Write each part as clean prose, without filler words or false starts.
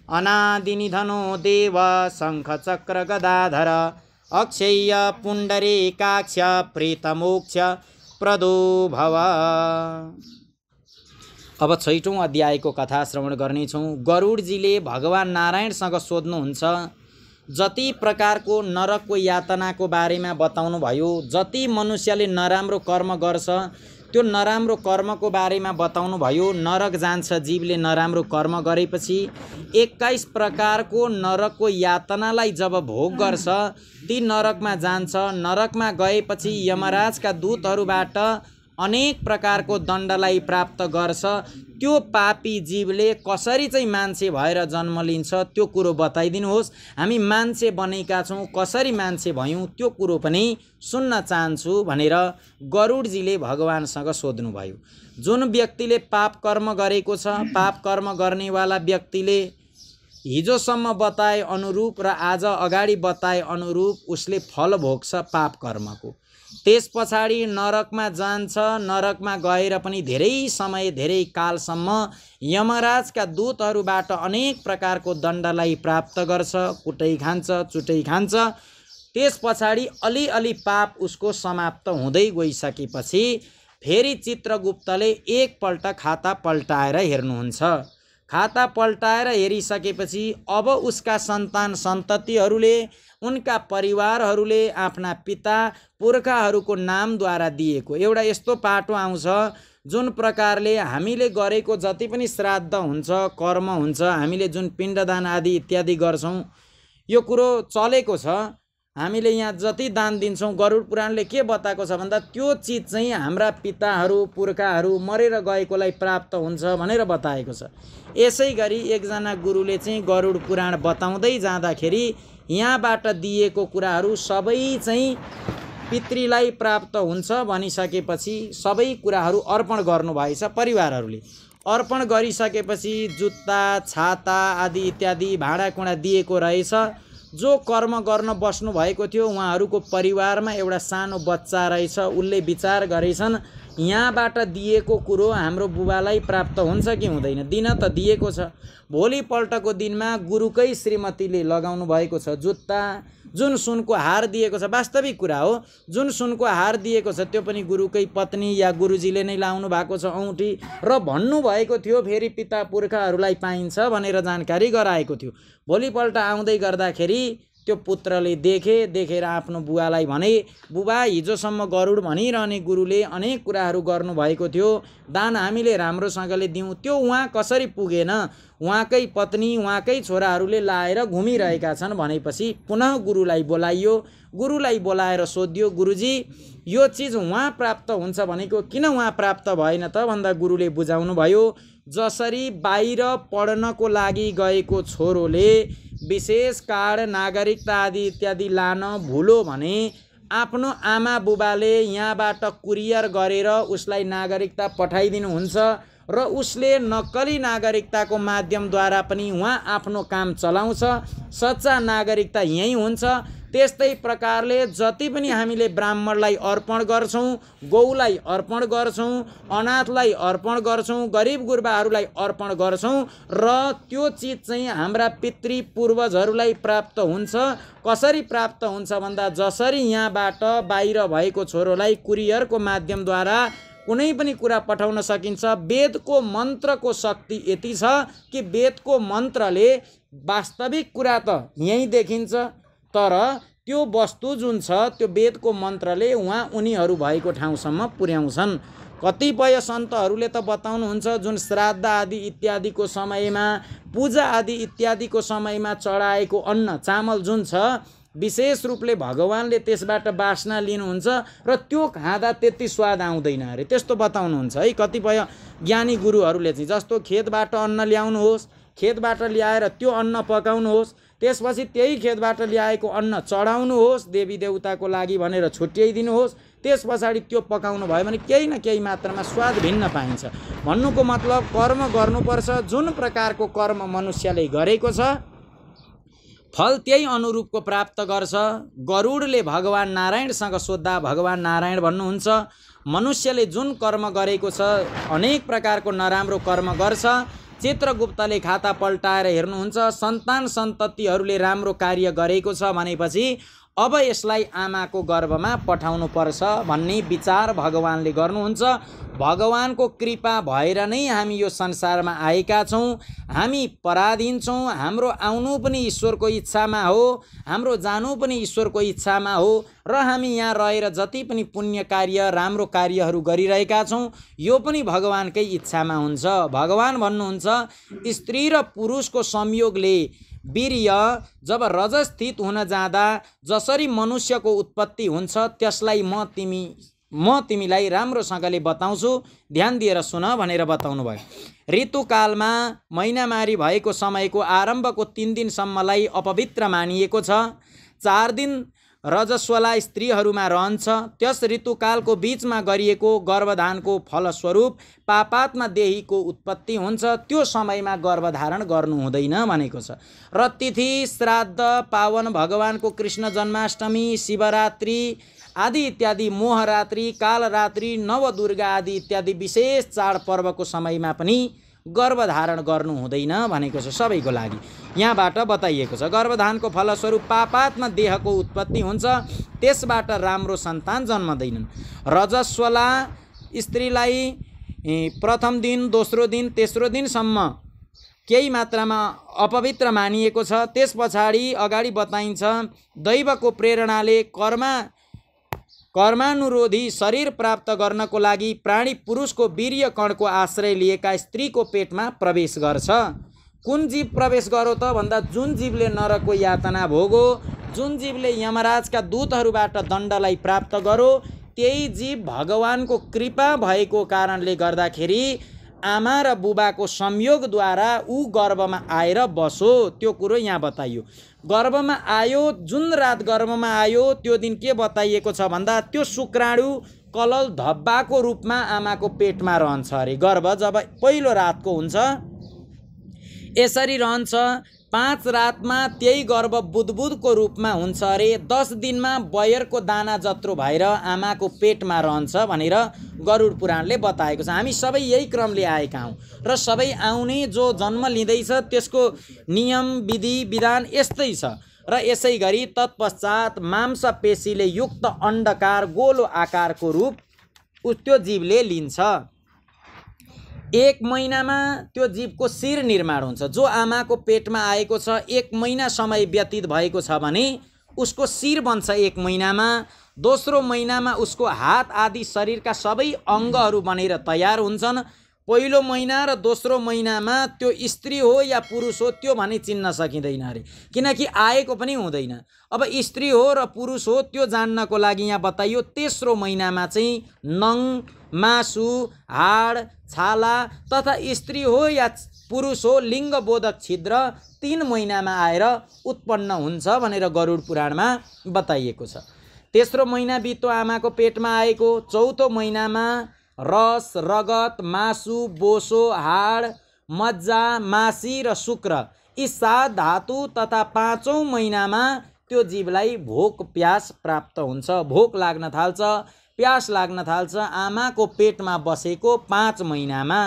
अनादिनिधनो देव शङ्ख चक्र गदाधर अक्षय पुण्डरीकाक्ष प्रीतमोक्ष प्रदो भव। अब 6औं अध्यायको कथा श्रवण गर्नेछौँ। गरुडजीले भगवान नारायणसँग सोध्नुहुन्छ, जति प्रकारको नरकको यातनाको बारेमा बताउनु भयो, जति मनुष्यले नराम्रो कर्म गर्छ त्यो नराम्रो कर्मको बारेमा बताउनु भयो। नरक जान्छ जीवले नराम्रो कर्म गरेपछि। 21 प्रकारको नरकको यातनालाई जब भोग गर्छ ती नरकमा जान्छ। नरकमा गएपछि यमराजका दूतहरूबाट अनेक प्रकारको दण्डलाई प्राप्त गर्छ। त्यो पापी जीवले कसरी चाहिँ मान्छे भएर जन्म लिन्छ त्यो कुरो बताइदिनुहोस्। हामी मान्छे बनेका छौँ, कसरी मान्छे भयौँ त्यो कुरो पनि सुन्न चाहन्छु भनेर गरुडजीले भगवानसँग सोध्नुभयो। जुन व्यक्तिले पाप कर्म गरेको छ, पाप कर्म गर्नेवाला व्यक्तिले हिजोसम्म बताए अनुरूप र आज अगाडि बताए अनुरूप उसले फल भोग्छ पाप कर्मको। त्यस पछाडि नरकमा जान्छ। नरकमा गएर पनि धेरै समय धेरै कालसम्म यमराजका दूतहरूबाट अनेक प्रकारको दण्डलाई प्राप्त गर्छ। कुटै खान्छ, चुटै खान्छ। त्यस पछाडि अलिअलि पाप उसको समाप्त हुँदै गइसकेपछि फेरि चित्रगुप्तले एकपल्ट खाता पल्टाएर हेर्नुहुन्छ। खाता पल्टाएर हेरिसकेपछि अब उसका सन्तान सन्ततिहरूले, उनका परिवारहरूले आफ्ना पिता पुर्खाहरूको नामद्वारा दिएको एउटा यस्तो पाटो आउँछ जुन प्रकारले हामीले गरेको जति पनि श्राद्ध हुन्छ, कर्म हुन्छ, हामीले जुन पिण्डदान आदि इत्यादि गर्छौँ यो कुरो चलेको छ। हामीले यहाँ जति दान दिन्छौँ गरुड पुराणले के बताएको छ भन्दा त्यो चिज चाहिँ हाम्रा पिताहरू पुर्खाहरू मरेर गएकोलाई प्राप्त हुन्छ भनेर बताएको छ। यसै गरी एकजना गुरुले चाहिँ गरुड पुराण बताउँदै जाँदाखेरि यहाँबाट दिएको कुराहरू सबै चाहिँ पितृलाई प्राप्त हुन्छ भनिसकेपछि सबै कुराहरू अर्पण गर्नुभएछ। परिवारहरूले अर्पण गरिसकेपछि जुत्ता, छाता आदि इत्यादि भाँडाकुँडा दिएको रहेछ। जो कर्म गर्न बस्नु भएको थियो उहाँहरूको परिवारमा एउटा सानो बच्चा रहेछ। उसले विचार गरेछन् यहाँबाट दिएको कुरो हाम्रो बुबालाई प्राप्त हुन्छ कि हुँदैन। दिन त दिएको छ। भोलिपल्टको दिनमा गुरुकै श्रीमतीले लगाउनु भएको छ जुत्ता, जुन सुनको हार दिएको छ, वास्तविक कुरा हो, जुन सुनको हार दिएको छ त्यो पनि गुरुकै पत्नी या गुरुजीले नै लाउनु भएको छ औँठी, र भन्नुभएको थियो फेरि पिता पुर्खाहरूलाई पाइन्छ भनेर जानकारी गराएको थियो। भोलिपल्ट आउँदै गर्दाखेरि त्यो पुत्रले देखेर आफ्नो बुवालाई भने, बुबा हिजोसम्म गरुड भनिरहने गुरुले अनेक कुराहरू गर्नुभएको थियो, दान हामीले राम्रोसँगले दिउँ, त्यो उहाँ कसरी पुगेन? उहाँकै पत्नी उहाँकै छोराहरूले लाएर घुमिरहेका छन् भनेपछि पुनः गुरुलाई बोलाइयो। गुरुलाई बोलाएर सोधियो, गुरुजी यो चिज उहाँ प्राप्त हुन्छ भनेको किन उहाँ प्राप्त भएन त भन्दा गुरुले बुझाउनु भयो, जसरी बाहिर पढ्नको लागि गएको छोरोले विशेष कार्ड, नागरिकता आदि इत्यादि लान भुलो भने आफ्नो आमा बुबाले यहाँबाट कुरियर गरेर उसलाई नागरिकता पठाइदिनुहुन्छ र उसले नक्कली नागरिकताको माध्यमद्वारा पनि उहाँ आफ्नो काम चलाउँछ। सच्चा नागरिकता यही हुन्छ। त्यस्तै प्रकारले जति पनि हामीले ब्राह्मणलाई अर्पण गर्छौँ, गौलाई अर्पण गर्छौँ, अनाथलाई अर्पण गर्छौँ, गरिब गुर्बाहरूलाई अर्पण गर्छौँ र त्यो चिज चाहिँ हाम्रा पितृ पूर्वजहरूलाई प्राप्त हुन्छ। कसरी प्राप्त हुन्छ भन्दा जसरी यहाँबाट बाहिर भएको छोरोलाई कुरियरको माध्यमद्वारा कुनै पनि कुरा पठाउन सकिन्छ। वेदको मन्त्रको शक्ति यति छ कि वेदको मन्त्रले वास्तविक कुरा त यहीँ देखिन्छ, तर त्यो वस्तु जुन छ त्यो वेदको मन्त्रले उनीहरू भएको ठाउँसम्म पुर्याउँछन्। कतिपय सन्तहरूले त बताउनुहुन्छ जुन श्राद्ध आदि इत्यादिको समयमा, पूजा आदि इत्यादिको समयमा चढाएको अन्न चामल जुन छ विशेष रूपले भगवानले त्यसबाट बासना लिनुहुन्छ र त्यो खाँदा त्यति स्वाद आउँदैन अरे, त्यस्तो बताउनुहुन्छ है कतिपय ज्ञानी गुरुहरूले चाहिँ। जस्तो खेतबाट अन्न ल्याउनुहोस्, खेतबाट ल्याएर त्यो अन्न पकाउनुहोस्, त्यसपछि त्यही खेतबाट ल्याएको अन्न चढाउनुहोस् देवी देवताको लागि भनेर छुट्याइदिनुहोस्, त्यस पछाडि त्यो पकाउनु भयो भने केही न केही मात्रामा स्वाद भिन्न पाइन्छ। भन्नुको मतलब कर्म गर्नुपर्छ। जुन प्रकारको कर्म मनुष्यले गरेको छ फल त्यही अनुरूपको प्राप्त गर्छ। गरुडले भगवान नारायणसँग सोद्धा भगवान नारायण भन्नुहुन्छ, मनुष्यले जुन कर्म गरेको छ, अनेक प्रकारको नराम्रो कर्म गर्छ, चित्रगुप्तले खाता पल्टाएर हेर्नुहुन्छ, सन्तान सन्ततिहरूले राम्रो कार्य गरेको छ भनेपछि अब यसलाई आमाको गर्भमा पठाउनु पर्छ भन्ने विचार भगवानले गर्नुहुन्छ। भगवानको कृपा भएर नै हामी यो संसारमा आएका छौँ। हामी पराधीन छौँ। हाम्रो आउनु पनि ईश्वरको इच्छामा हो, हाम्रो जानु पनि ईश्वरको इच्छामा हो र हामी यहाँ रहेर जति पनि पुण्य कार्य राम्रो कार्यहरू गरिरहेका छौँ यो पनि भगवानकै इच्छामा हुन्छ। भगवान भन्नुहुन्छ स्त्री र पुरुषको संयोगले वीर्य जब रजस्थित हुन जाँदा जसरी मनुष्यको उत्पत्ति हुन्छ त्यसलाई म तिमीलाई राम्रोसँगले बताउँछु, ध्यान दिएर सुन भनेर बताउनु भयो। ऋतुकालमा महिनामारी भएको समयको आरम्भको 3 दिनसम्मलाई अपवित्र मानिएको छ। 4 दिन रजस्वला स्त्रीहरूमा रहन्छ। त्यस ऋतुकालको बीचमा गरिएको गर्भधानको फलस्वरूप पापात्मा देहीको उत्पत्ति हुन्छ। त्यो समयमा गर्भधारण गर्नु हुँदैन भनेको छ। र तिथि श्राद्ध पावन भगवानको कृष्ण जन्माष्टमी शिवरात्रि आदि इत्यादि मोहरात्रि कालरात्रि नवदुर्गा आदि इत्यादि विशेष चाडपर्वको समयमा पनि गर्भधारण गर्नु हुँदैन भनेको छ सबैको लागि। यहाँबाट बताइएको छ गर्भधानको फलस्वरूप पापात्मा देहको उत्पत्ति हुन्छ, त्यसबाट राम्रो सन्तान जन्मदैनन्। रजस्वला स्त्रीलाई प्रथम दिन दोस्रो दिन तेस्रो दिनसम्म केही मात्रामा अपवित्र मानिएको छ। त्यस पछाडि अगाडि बताइन्छ दैवको प्रेरणाले कर्मानुरोधी शरीर प्राप्त गर्नको लागि प्राणी पुरुषको वीर्य कणको आश्रय लिएका स्त्रीको पेटमा प्रवेश गर्छ। कुन जीव प्रवेश गरो त भन्दा जुन जीवले नरकको यातना भोगो, जुन जीवले यमराजका दूतहरूबाट दण्डलाई प्राप्त गरो, त्यही जीव भगवानको कृपा भएको कारणले गर्दाखेरि आमा र बुबाको संयोगद्वारा ऊ गर्भमा आएर बसो। त्यो कुरो यहाँ बताइयो। गर्भमा आयो, जुन रात गर्भमा आयो त्यो दिन के बताइएको छ भन्दा त्यो शुक्राणु कलल धब्बाको रूपमा आमाको पेटमा रहन्छ अरे। गर्भ जब पहिलो रातको हुन्छ यसरी रहन्छ। 5 रातमा त्यही गर्भ बुदबुदको रूपमा हुन्छ अरे। 10 दिनमा बयरको दाना जत्रो भएर आमाको पेटमा रहन्छ भनेर गरुड पुराणले बताएको छ। हामी सबै यही क्रमले आएका हौँ र सबै आउने जो जन्म लिँदैछ त्यसको नियम विधि विधान यस्तै छ। र यसै गरी तत्पश्चात मांसपेशीले युक्त अण्डकार गोलो आकारको रूप त्यो जीवले लिन्छ। 1 महिनामा त्यो जीवको शिर निर्माण हुन्छ। जो आमाको पेटमा आएको छ 1 महिना समय व्यतीत भएको छ भने उसको शिर बन्छ 1 महिनामा। दोस्रो महिनामा उसको हात आदि शरीरका सबै अङ्गहरू बनेर तयार हुन्छन्। पहिलो महिना र दोस्रो महिनामा त्यो स्त्री हो या पुरुष हो त्यो भने चिन्न सकिँदैन अरे, किनकि आएको पनि हुँदैन। अब स्त्री हो र पुरुष हो त्यो जान्नको लागि यहाँ बताइयो तेस्रो महिनामा चाहिँ नङ मासु हाड छाला तथा स्त्री हो या पुरुष हो लिङ्गबोधक छिद्र 3 महिनामा आएर उत्पन्न हुन्छ भनेर गरुड पुराणमा बताइएको छ। तेस्रो महिना बित्यो आमाको पेटमा आएको। चौथो महिनामा रस रगत मासु बोसो हाड मज्जा मासी र शुक्र यी 7 धातु तथा 5औं महिनामा त्यो जीवलाई भोक प्यास प्राप्त हुन्छ। भोक लाग्न थाल्छ, प्यास लाग्न थाल्छ आमाको पेटमा बसेको 5 महिनामा।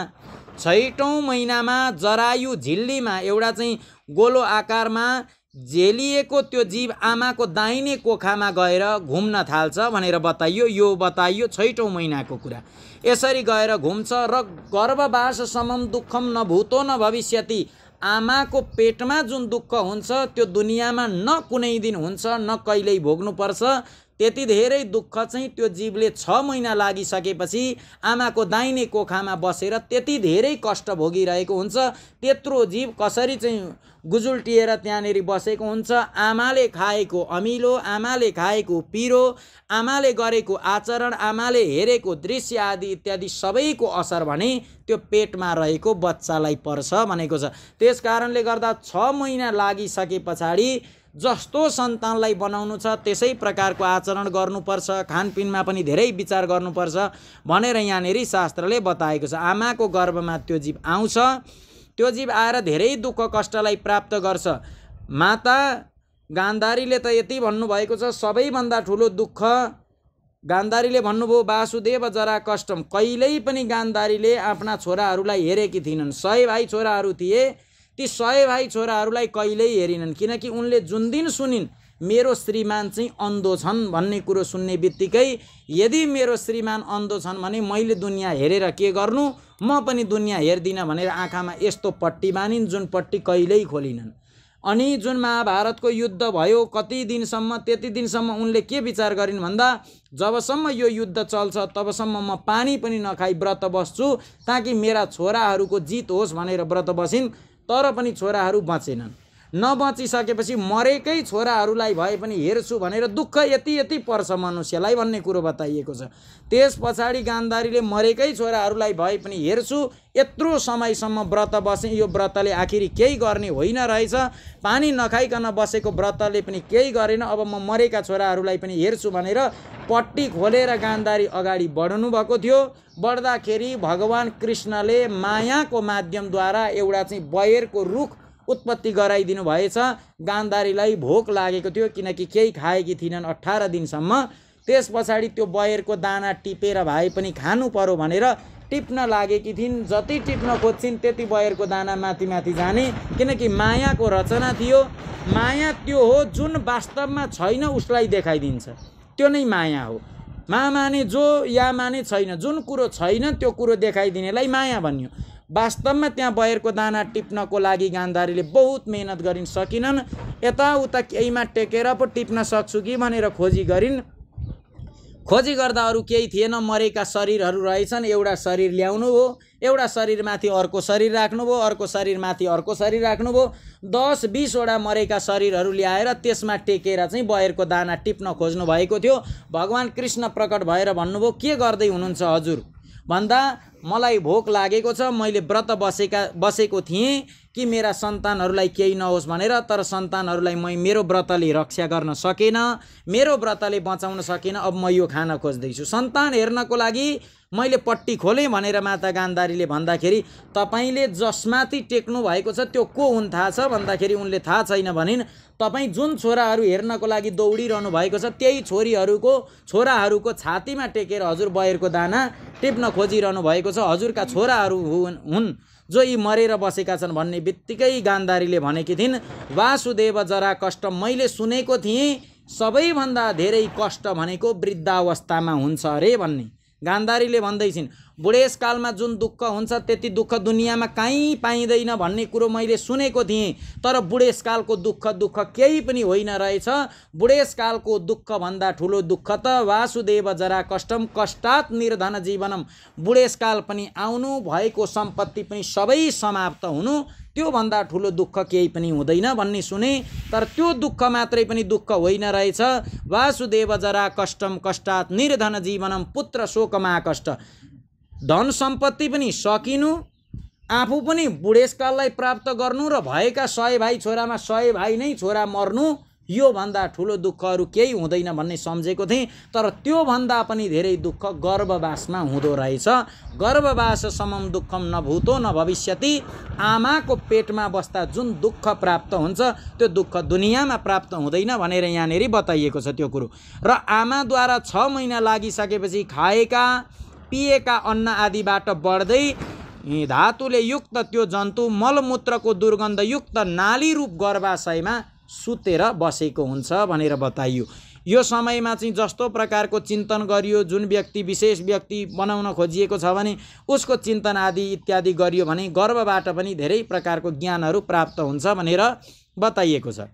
6औं महिनामा जरायु झिल्लीमा एउटा चाहिँ गोलो आकारमा झेलिएको त्यो जीव आमाको दाहिने कोखामा गएर घुम्न थाल्छ भनेर बताइयो। यो बताइयो 6औं महिनाको कुरा। यसरी गएर घुम्छ र गर्भवास समम दुःखम न भूतो न भविष्यति। आमाको पेटमा जुन दुःख हुन्छ त्यो दुनियाँमा न कुनै दिन हुन्छ न कहिल्यै भोग्नुपर्छ। त्यति धेरै दुःख चाहिँ त्यो जीवले 6 महिना लागिसकेपछि आमाको दाहिने कोखामा बसेर त्यति धेरै कष्ट भोगिरहेको हुन्छ। त्यत्रो जीव कसरी चाहिँ गुजुल्टिएर त्यहाँनेरि बसेको हुन्छ। आमाले खाएको अमिलो, आमाले खाएको पिरो, आमाले गरेको आचरण, आमाले हेरेको दृश्य आदि इत्यादि सबैको असर भने त्यो पेटमा रहेको बच्चालाई पर्छ भनेको छ। त्यस कारणले गर्दा 6 महिना लागिसके पछाडि जस्तो सन्तानलाई बनाउनु छ त्यसै प्रकारको आचरण गर्नुपर्छ, खानपिनमा पनि धेरै विचार गर्नुपर्छ भनेर यहाँनेरि शास्त्रले बताएको छ। आमाको गर्भमा त्यो जीव आउँछ, त्यो जीव आएर धेरै दुःख कष्टलाई प्राप्त गर्छ। माता गान्धारीले त यति भन्नुभएको छ सबैभन्दा ठुलो दुःख गान्धारीले भन्नुभयो वासुदेव जरा कष्टम। कहिल्यै पनि गान्धारीले आफ्ना छोराहरूलाई हेरेकी थिइनन्। 100 भाइ छोराहरू थिए, ती 100 भाइ छोराहरूलाई कहिल्यै हेरिनन्, किनकि उनले जुन दिन सुनिन् मेरो श्रीमान चाहिँ अन्धो छन् भन्ने कुरो सुन्ने बित्तिकै यदि मेरो श्रीमान अन्धो छन् भने मैले दुनियाँ हेरेर के गर्नु, म पनि दुनियाँ हेर्दिनँ भनेर आँखामा यस्तो पट्टी बानिन् जुन पट्टी कहिल्यै खोलिनन्। अनि जुन महाभारतको युद्ध भयो कति दिनसम्म, त्यति दिनसम्म उनले के विचार गरिन् भन्दा जबसम्म यो युद्ध चल्छ तबसम्म म पानी पनि नखाई व्रत बस्छु ताकि मेरा छोराहरूको जित होस् भनेर व्रत बसिन्। तर पनि छोराहरू बचेनन्। नबचिसकेपछि मरेकै छोराहरूलाई भए पनि हेर्छु भनेर दुःख यति यति पर्छ मनुष्यलाई भन्ने कुरो बताइएको छ। त्यस पछाडि गान्धारीले मरेकै छोराहरूलाई भए पनि हेर्छु यत्रो समयसम्म व्रत बसे, यो व्रतले आखिरी केही गर्ने होइन रहेछ, पानी नखाइकन बसेको व्रतले पनि केही गरेन, अब म मरेका छोराहरूलाई पनि हेर्छु भनेर पट्टी खोलेर गान्धारी अगाडि बढ्नु भएको थियो। बढ्दाखेरि भगवान कृष्णले मायाको माध्यमद्वारा एउटा चाहिँ बयरको रुख उत्पत्ति गराइदिनु भएछ। गान्धारीलाई भोक लागेको थियो किनकि केही खाएकी थिइनन् 18 दिनसम्म। त्यस पछाडि त्यो बयरको दाना टिपेर भए पनि खानु पर्यो भनेर टिप्न लागेकी थिइन्। जति टिप्न खोज्छिन् त्यति बयरको दाना माथि माथि जाने, किनकि मायाको रचना थियो। माया त्यो हो जुन वास्तवमा छैन उसलाई देखाइदिन्छ, त्यो नै माया हो। माने जो या माने छैन, जुन कुरो छैन त्यो कुरो देखाइदिनेलाई माया भनियो। वास्तवमा त्यहाँ बयरको दाना टिप्नको लागि गान्धारीले बहुत मेहनत गरिन्, सकिनन्। यताउता केहीमा टेकेर पो टिप्न सक्छु कि भनेर खोजी गरिन्। खोजी गर्दा अरू केही थिएन, मरेका शरीरहरू रहेछन्। एउटा शरीर ल्याउनु हो, एउटा शरीरमाथि अर्को शरीर राख्नुभयो, अर्को शरीरमाथि अर्को शरीर राख्नुभयो। 10-20 वटा मरेका शरीरहरू ल्याएर त्यसमा टेकेर चाहिँ बयरको दाना टिप्न खोज्नु भएको थियो। भगवान कृष्ण प्रकट भएर भन्नुभयो के गर्दै हुनुहुन्छ हजुर भन्दा मलाई भोक लागेको छ, मैले व्रत बसेको थिएँ कि मेरा सन्तानहरूलाई केही नहोस् भनेर, तर सन्तानहरूलाई मेरो व्रतले रक्षा गर्न सकेन, मेरो व्रतले बचाउन सकेन, अब म यो खान खोज्दैछु। सन्तान हेर्नको लागि मैले पट्टी खोलेँ भनेर माता गान्धारीले भन्दाखेरि तपाईले जसमाथि टेक्नु भएको छ त्यो को हुन् थाहा छ भन्दाखेरि उनले थाहा छैन भनिन्। तपाई जुन छोराहरू हेर्नको लागि दौडिरहनु भएको छ त्यही छोराहरूको छातीमा टेकेर हजुर बयरको दाना टिप्न खोजिरहनु भएको छ, हजुरका छोराहरू हुन् जो यी मरेर बसेका छन् भन्ने बित्तिकै गान्धारीले भनेकी थिइन् वासुदेव जरा कष्ट। मैले सुनेको थिएँ सबैभन्दा धेरै कष्ट भनेको वृद्धावस्थामा हुन्छ अरे भन्ने गान्धारीले भन्दैछिन्। बुढेसकालमा जुन दुःख हुन्छ त्यति दुःख दुनियाँमा कहीँ पाइँदैन भन्ने कुरो मैले सुनेको थिएँ, तर बुढेसकालको दुःख केही पनि होइन रहेछ। बुढेसकालको दुःख भन्दा ठुलो दुःख त वासुदेव जरा कष्टम कष्टात् निर्धन जीवनम। बुढेसकाल पनि आउनु, भएको सम्पत्ति पनि सबै समाप्त हुनु, त्यो भन्दा ठुलो दुःख केही पनि हुँदैन भन्ने सुने। तर त्यो दुःख मात्रै पनि दुःख होइन रहेछ। वासुदेव जरा कष्टम कष्टात् निर्धन जीवनम पुत्र शोकमा कष्ट। धन सम्पत्ति पनि सकिनु, आफू पनि बुढेसकाललाई प्राप्त गर्नु र भएका 100 भाइ छोरामा 100 भाइ नै छोरा मर्नु, यो भन्दा ठुलो दुःखहरू केही हुँदैन भन्ने सम्झेको थिएँ। तर त्यो भन्दा पनि धेरै दुःख गर्भवासमा हुँदो रहेछ। गर्भवास समम दुःखम न भूतो न भविष्यति। आमाको पेटमा बस्दा जुन दुःख प्राप्त हुन्छ त्यो दुःख दुनियाँमा प्राप्त हुँदैन भनेर यहाँनेरि बताइएको छ त्यो कुरो। र आमाद्वारा 6 महिना लागिसकेपछि खाएका पिएका अन्न आदिबाट बढ्दै धातुले युक्त त्यो जन्तु मलमूत्रको दुर्गन्धयुक्त नाली रूप गर्भाशयमा सुतेर बसेको हुन्छ भनेर बताइयो। यो समयमा चाहिँ जस्तो प्रकारको चिन्तन गरियो, जुन व्यक्ति विशेष व्यक्ति बनाउन खोजिएको छ भने उसको चिन्तन आदि इत्यादि गरियो भने गर्भबाट पनि धेरै प्रकारको ज्ञानहरू प्राप्त हुन्छ भनेर बताइएको छ।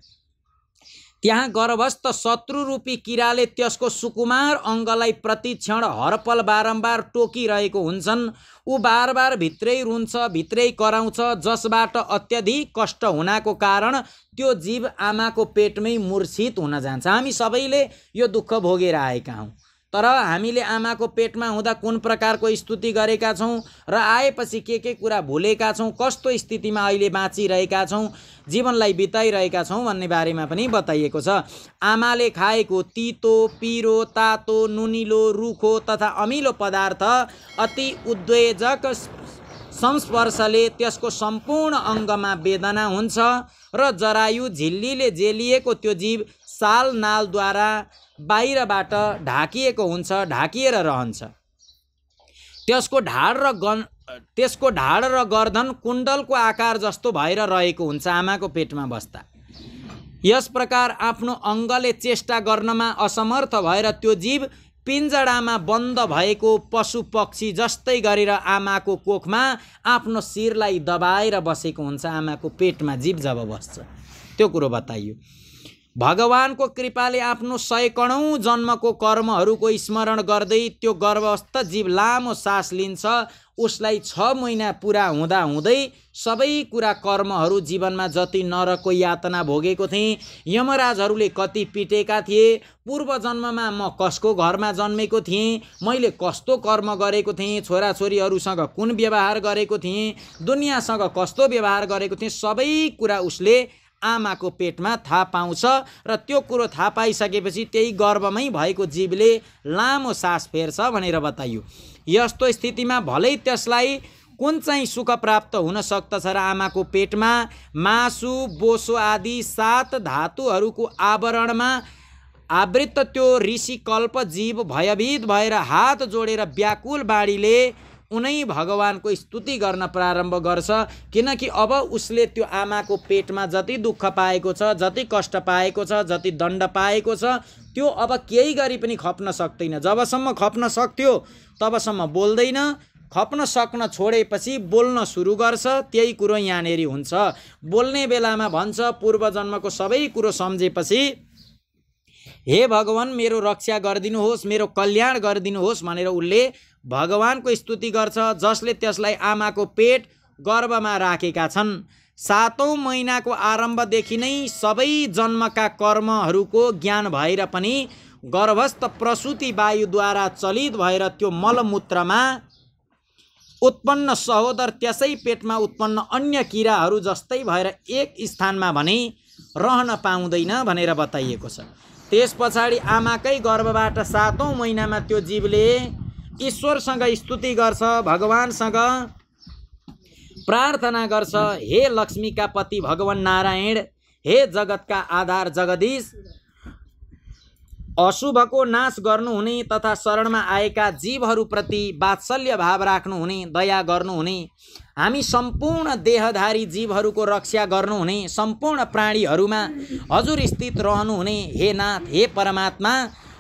त्यहाँ गर्भस्थ शत्रु रूपी किराले त्यसको सुकुमार अङ्गलाई प्रतिक्षण हरपल बारम्बार टोकिरहेको हुन्छन्। ऊ बार भित्रै रुन्छ, भित्रै कराउँछ, जसबाट अत्यधिक कष्ट हुनको कारण त्यो जीव आमाको पेटमै मूर्छित हुन जान्छ। हामी सबैले यो दुःख भोगेर आएका हौँ, तर हामीले आमाको पेटमा हुँदा कुन प्रकारको स्तुति गरेका छौँ र आएपछि के कुरा भुलेका छौँ, कस्तो स्थितिमा अहिले बाँचिरहेका छौँ, जीवनलाई बिताइरहेका छौँ भन्ने बारेमा पनि बताइएको छ। आमाले खाएको तितो, पिरो, तातो, नुनिलो, रुखो तथा अमिलो पदार्थ अति उद्वेजक संस्पर्शले त्यसको सम्पूर्ण अङ्गमा वेदना हुन्छ र जरायु झिल्लीले जेलिएको त्यो जीव साल नालद्वारा बाहिरबाट ढाकिएको हुन्छ, ढाकिएर रहन्छ। त्यसको ढाड र गर्दन कुण्डलको आकार जस्तो भएर रहेको हुन्छ आमाको पेटमा बस्दा। यस प्रकार आफ्नो अङ्गले चेष्टा गर्नमा असमर्थ भएर त्यो जीव पिञ्जडामा बन्द भएको पशु पक्षी जस्तै गरेर आमाको कोखमा आफ्नो शिरलाई दबाएर बसेको हुन्छ आमाको पेटमा जीव जब बस्छ। त्यो कुरो बताइयो। भगवानको कृपाले आफ्नो 100 करोड जन्मको कर्महरूको स्मरण गर्दै त्यो गर्भस्थ जीव लामो सास लिन्छ। उसलाई 6 महिना पुरा हुँदा हुँदै सबै कुरा कर्महरू जीवनमा जति नरकको यातना भोगेको थिएँ, यमराजहरूले कति पिटेका थिए, पूर्व जन्ममा म कसको घरमा जन्मेको थिएँ, मैले कस्तो कर्म गरेको थिएँ, छोराछोरीहरूसँग कुन व्यवहार गरेको थिएँ, दुनियाँसँग कस्तो व्यवहार गरेको थिएँ, सबै कुरा उसले आमाको पेटमा थाहा पाउँछ। र त्यो कुरो थाहा पाइसकेपछि त्यही गर्भमै भएको जीवले लामो सास फेर्छ भनेर बताइयो। यस्तो स्थितिमा भलै त्यसलाई कुन चाहिँ सुख प्राप्त हुन सक्दछ र आमाको पेटमा मासु, बोसो आदि 7 धातुहरूको आवरणमा आवृत त्यो ऋषिकल्प जीव भयभीत भएर हात जोडेर व्याकुल बाणीले उनै भगवानको स्तुति गर्न प्रारम्भ गर्छ। किनकि अब उसले त्यो आमाको पेटमा जति दुःख पाएको छ, जति कष्ट पाएको छ, जति दण्ड पाएको छ, त्यो अब केही गरी पनि खप्न सक्दैन। जबसम्म खप्न सक्थ्यो तबसम्म बोल्दैन, खप्न सक्न छोडेपछि बोल्न सुरु गर्छ। त्यही कुरो यहाँनेरि हुन्छ। बोल्ने बेलामा भन्छ पूर्व जन्मको सबै कुरो सम्झेपछि हे भगवान मेरो रक्षा गरिदिनुहोस्, मेरो कल्याण गरिदिनुहोस् भनेर उसले भगवानको स्तुति गर्छ, जसले त्यसलाई आमाको पेट गर्भमा राखेका छन्। 7औं महिनाको आरम्भदेखि नै सबै जन्मका कर्महरूको ज्ञान भएर पनि गर्भस्थ प्रसूति वायुद्वारा चलित भएर त्यो मलमूत्रमा उत्पन्न सहोदर त्यसै पेटमा उत्पन्न अन्य किराहरू जस्तै भएर एक स्थानमा भने रहन पाउँदैन भनेर बताइएको छ। त्यस पछाडि आमाकै गर्भबाट 7औं महिनामा त्यो जीवले ईश्वरसँग स्तुति गर्छ, भगवानसँग प्रार्थना गर्छ, हे लक्ष्मीका पति भगवान नारायण, हे जगतका आधार जगदीश, अशुभको नाश गर्नुहुने तथा शरणमा आएका जीवहरूप्रति वात्सल्य भाव राख्नुहुने, दया गर्नुहुने, हामी सम्पूर्ण देहधारी जीवहरूको रक्षा गर्नुहुने, सम्पूर्ण प्राणीहरूमा हजुर स्थित रहनुहुने हे नाथ, हे परमात्मा,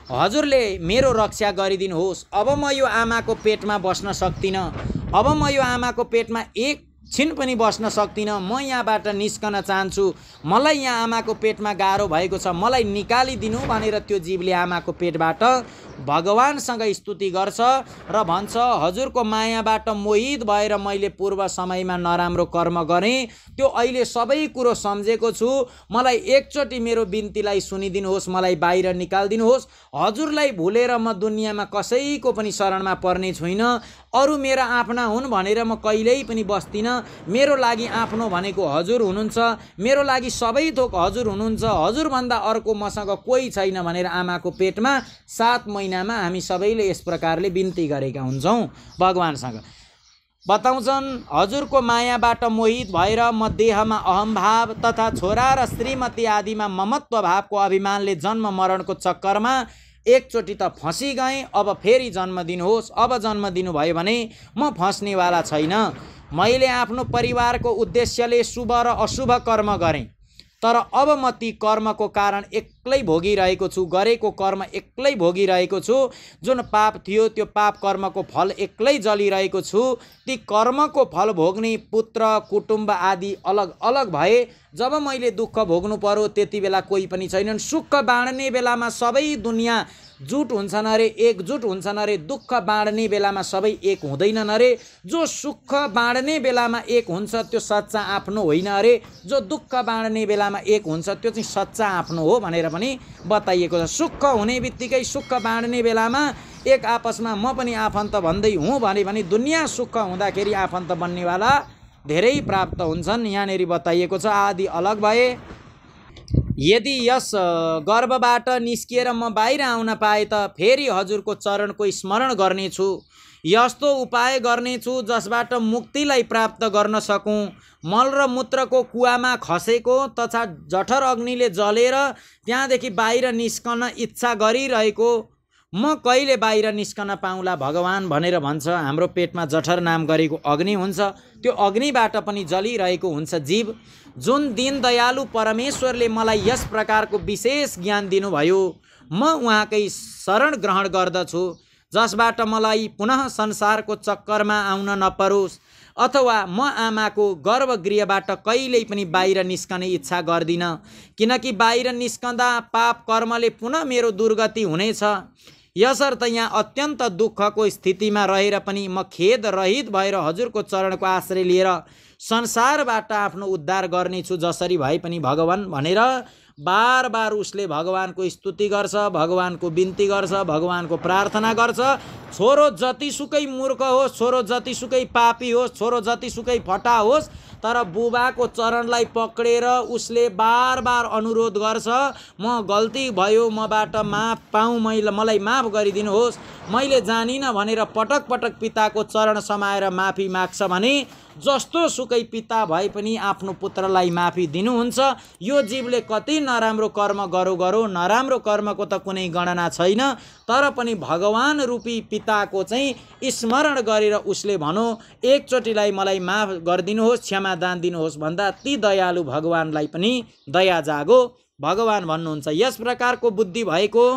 हजुरले मेरो रक्षा गरिदिनुहोस्। अब म यो आमाको पेटमा बस्न सक्दिनँ, अब म यो आमाको पेटमा एक छिन पनि बस्न सक्दिनँ, म यहाँबाट निस्कन चाहन्छु, मलाई यहाँ आमाको पेटमा गाह्रो भएको छ, मलाई निकालिदिनु भनेर त्यो जीवले आमाको पेटबाट भगवानसँग स्तुति गर्छ र भन्छ हजुरको मायाबाट मोहित भएर मैले पूर्व समयमा नराम्रो कर्म गरेँ, त्यो अहिले सबै कुरो सम्झेको छु, मलाई एकचोटि मेरो बिन्तीलाई सुनिदिनुहोस्, मलाई बाहिर निकालिदिनुहोस्। हजुरलाई भुलेर म दुनियाँमा कसैको पनि शरणमा पर्ने छुइनँ, अरू मेरा आफ्ना हुन् भनेर म कहिल्यै पनि बस्दिनँ, मेरो लागि आफ्नो भनेको हजुर हुनुहुन्छ, मेरो लागि सबै थोक हजुर हुनुहुन्छ, हजुरभन्दा अर्को मसँग कोही छैन भनेर आमाको पेटमा 7 महिनामा हामी सबैले यस प्रकारले बिन्ती गरेका हुन्छौँ भगवानसँग। बताउँछन् हजुरको मायाबाट मोहित भएर म देहमा अहमभाव तथा छोरा र श्रीमती आदिमा ममत्व भावको अभिमानले जन्म मरणको चक्करमा एकचोटि त फँसी गएँ, अब फेरि जन्म दिनुहोस्। अब जन्म दिनुभयो भने म फँस्नेवाला छैन। मैले आफ्नो परिवारको उद्देश्यले शुभ र अशुभ कर्म गरेँ, तर अब म ती कर्मको कारण एक्लै भोगिरहेको छु, गरेको कर्म एक्लै भोगिरहेको छु। जुन पाप थियो त्यो पाप कर्मको फल एक्लै जलिरहेको छु। ती कर्मको फल भोग्ने पुत्र कुटुम्ब आदि अलग अलग भए। जब मैले दुःख भोग्नु पर्यो त्यति बेला कोही पनि छैनन्। सुख बाँड्ने बेलामा सबै दुनियाँ जुट हुन्छन् अरे, एकजुट हुन्छन् अरे, दुःख बाँड्ने बेलामा सबै एक हुँदैनन् अरे। जो सुख बाँड्ने बेलामा एक हुन्छ त्यो सच्चा आफ्नो होइन अरे, जो दुःख बाँड्ने बेलामा एक हुन्छ त्यो चाहिँ सच्चा आफ्नो हो भनेर पनि बताइएको छ। सुख हुने बित्तिकै, सुख बाँड्ने बेलामा एक आपसमा म पनि आफन्त भन्दै हुँ भने दुनियाँ सुख हुँदाखेरि आफन्त बन्नेवाला धेरै प्राप्त हुन्छन्। यहाँनेरि बताइएको छ आदि अलग भए यदि यस गर्भबाट निस्किएर म बाहिर आउन पाए त फेरि हजुरको चरणको स्मरण गर्नेछु, यस्तो उपाय गर्नेछु जसबाट मुक्तिलाई प्राप्त गर्न सकूँ। मल र मूत्रको कुवामा खसेको तथा जठर अग्निले जलेर त्यहाँदेखि बाहिर निस्कन इच्छा गरिरहेको म कहिले बाहिर निस्कन पाउँला भगवान भनेर भन्छ। हाम्रो पेटमा जठर नाम गरेको अग्नि हुन्छ, त्यो अग्निबाट पनि जलिरहेको हुन्छ जीव। जुन दिन दयालु परमेश्वरले मलाई यस प्रकारको विशेष ज्ञान दिनुभयो, म उहाँकै शरण ग्रहण गर्दछु, जसबाट मलाई पुनः संसारको चक्करमा आउन नपरोस्, अथवा म आमाको गर्भगृहबाट कहिल्यै पनि बाहिर निस्कने इच्छा गर्दिनँ, किनकि बाहिर निस्कँदा पाप कर्मले पुनः मेरो दुर्गति हुनेछ। यसर्थ यहाँ अत्यन्त दुःखको स्थितिमा रहेर पनि म खेद रहित भएर हजुरको चरणको आश्रय लिएर संसारबाट आफ्नो उद्धार गर्नेछु जसरी भए पनि भगवान भनेर बार बार उसले भगवानको स्तुति गर्छ, भगवानको बिन्ती गर्छ, भगवानको प्रार्थना गर्छ। छोरो जतिसुकै मूर्ख होस्, छोरो जतिसुकै पापी होस्, छोरो जतिसुकै फटा होस्, तर बुबाको चरणलाई पक्रेर उसले बार बार अनुरोध गर्छ, म गल्ती भयो, मबाट माफ पाऊँ, मलाई माफ गरिदिनुहोस्, मैले जानिनँ भनेर पटक पटक पिताको चरण समाएर माफी माग्छ भने जस्तो सुकै पिता भए पनि आफ्नो पुत्रलाई माफी दिनुहुन्छ। यो जीवले कति नराम्रो कर्म गरो, नराम्रो कर्मको त कुनै गणना छैन, तर पनि भगवान रूपी पिताको चाहिँ स्मरण गरेर उसले भनौँ एकचोटिलाई मलाई माफ गरिदिनुहोस्, क्षमादान दिनुहोस् भन्दा ती दयालु भगवानलाई पनि दया जागो। भगवान भन्नुहुन्छ यस प्रकारको बुद्धि भएको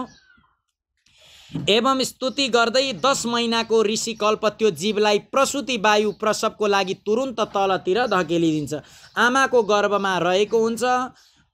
एवं स्तुति गर्दै 10 महिनाको ऋषिकल्प त्यो जीवलाई प्रसूति वायु प्रसवको लागि तुरुन्त तलतिर धकेलिदिन्छ। आमाको गर्भमा रहेको हुन्छ,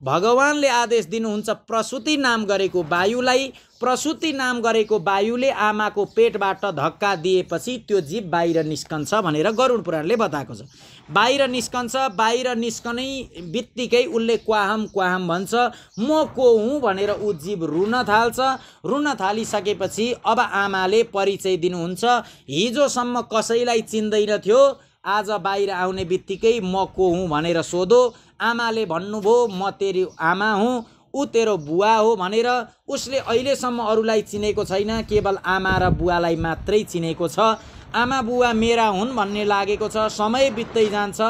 भगवानले आदेश दिनुहुन्छ प्रसूति नाम गरेको वायुलाई, प्रसूति नाम गरेको वायुले आमाको पेटबाट धक्का दिएपछि त्यो जीव बाहिर निस्कन्छ भनेर गरुड पुराणले बताएको छ। बाहिर निस्कन्छ, बाहिर निस्कनै बित्तिकै उसले क्वाहम क्वाहम भन्छ, म को हुँ भनेर ऊ जीव रुन थाल्छ। रुन थालिसकेपछि अब आमाले परिचय दिनुहुन्छ, हिजोसम्म कसैलाई चिन्दैन थियो, आज बाहिर आउने बित्तिकै म को हुँ भनेर सोधो। आमाले भन्नुभयो म तेरी आमा हुँ, ऊ तेरो बुवा हो भनेर। उसले अहिलेसम्म अरूलाई चिनेको छैन, केवल आमा र बुवालाई मात्रै चिनेको छ। आमा बुवा मेरा हुन् भन्ने लागेको छ। समय बित्दै जान्छ,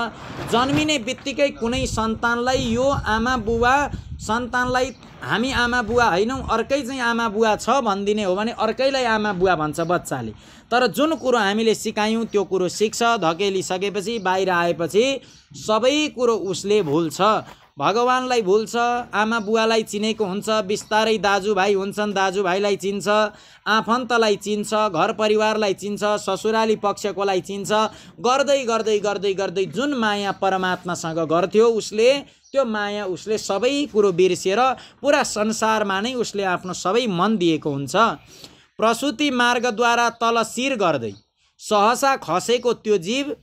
जन्मिने बित्तिकै कुनै सन्तानलाई यो आमा बुवा, सन्तानलाई हामी आमा बुवा होइनौँ अर्कै चाहिँ आमा बुवा छ भनिदिने हो भने अर्कैलाई आमा बुवा भन्छ बच्चाले। तर जुन कुरो हामीले सिकायौँ त्यो कुरो सिक्छ, धकेलिसकेपछि बाहिर आएपछि सबै कुरो उसले भुल्छ। भगवानलाई भुल्छ, आमा बुवालाई चिनेको हुन्छ, बिस्तारै दाजुभाइ हुन्छन्, दाजुभाइलाई चिन्छ, आफन्तलाई चिन्छ, घर परिवारलाई चिन्छ, ससुराली पक्षकोलाई चिन्छ। गर्दै गर्दै गर्दै गर्दै जुन माया परमात्मासँग गर्थ्यो उसले, त्यो माया उसले सबै कुरो बिर्सेर पुरा संसारमा नै उसले आफ्नो सबै मन दिएको हुन्छ। प्रसूति मार्गद्वारा तल शिर गर्दै सहसा खसेको त्यो जीव,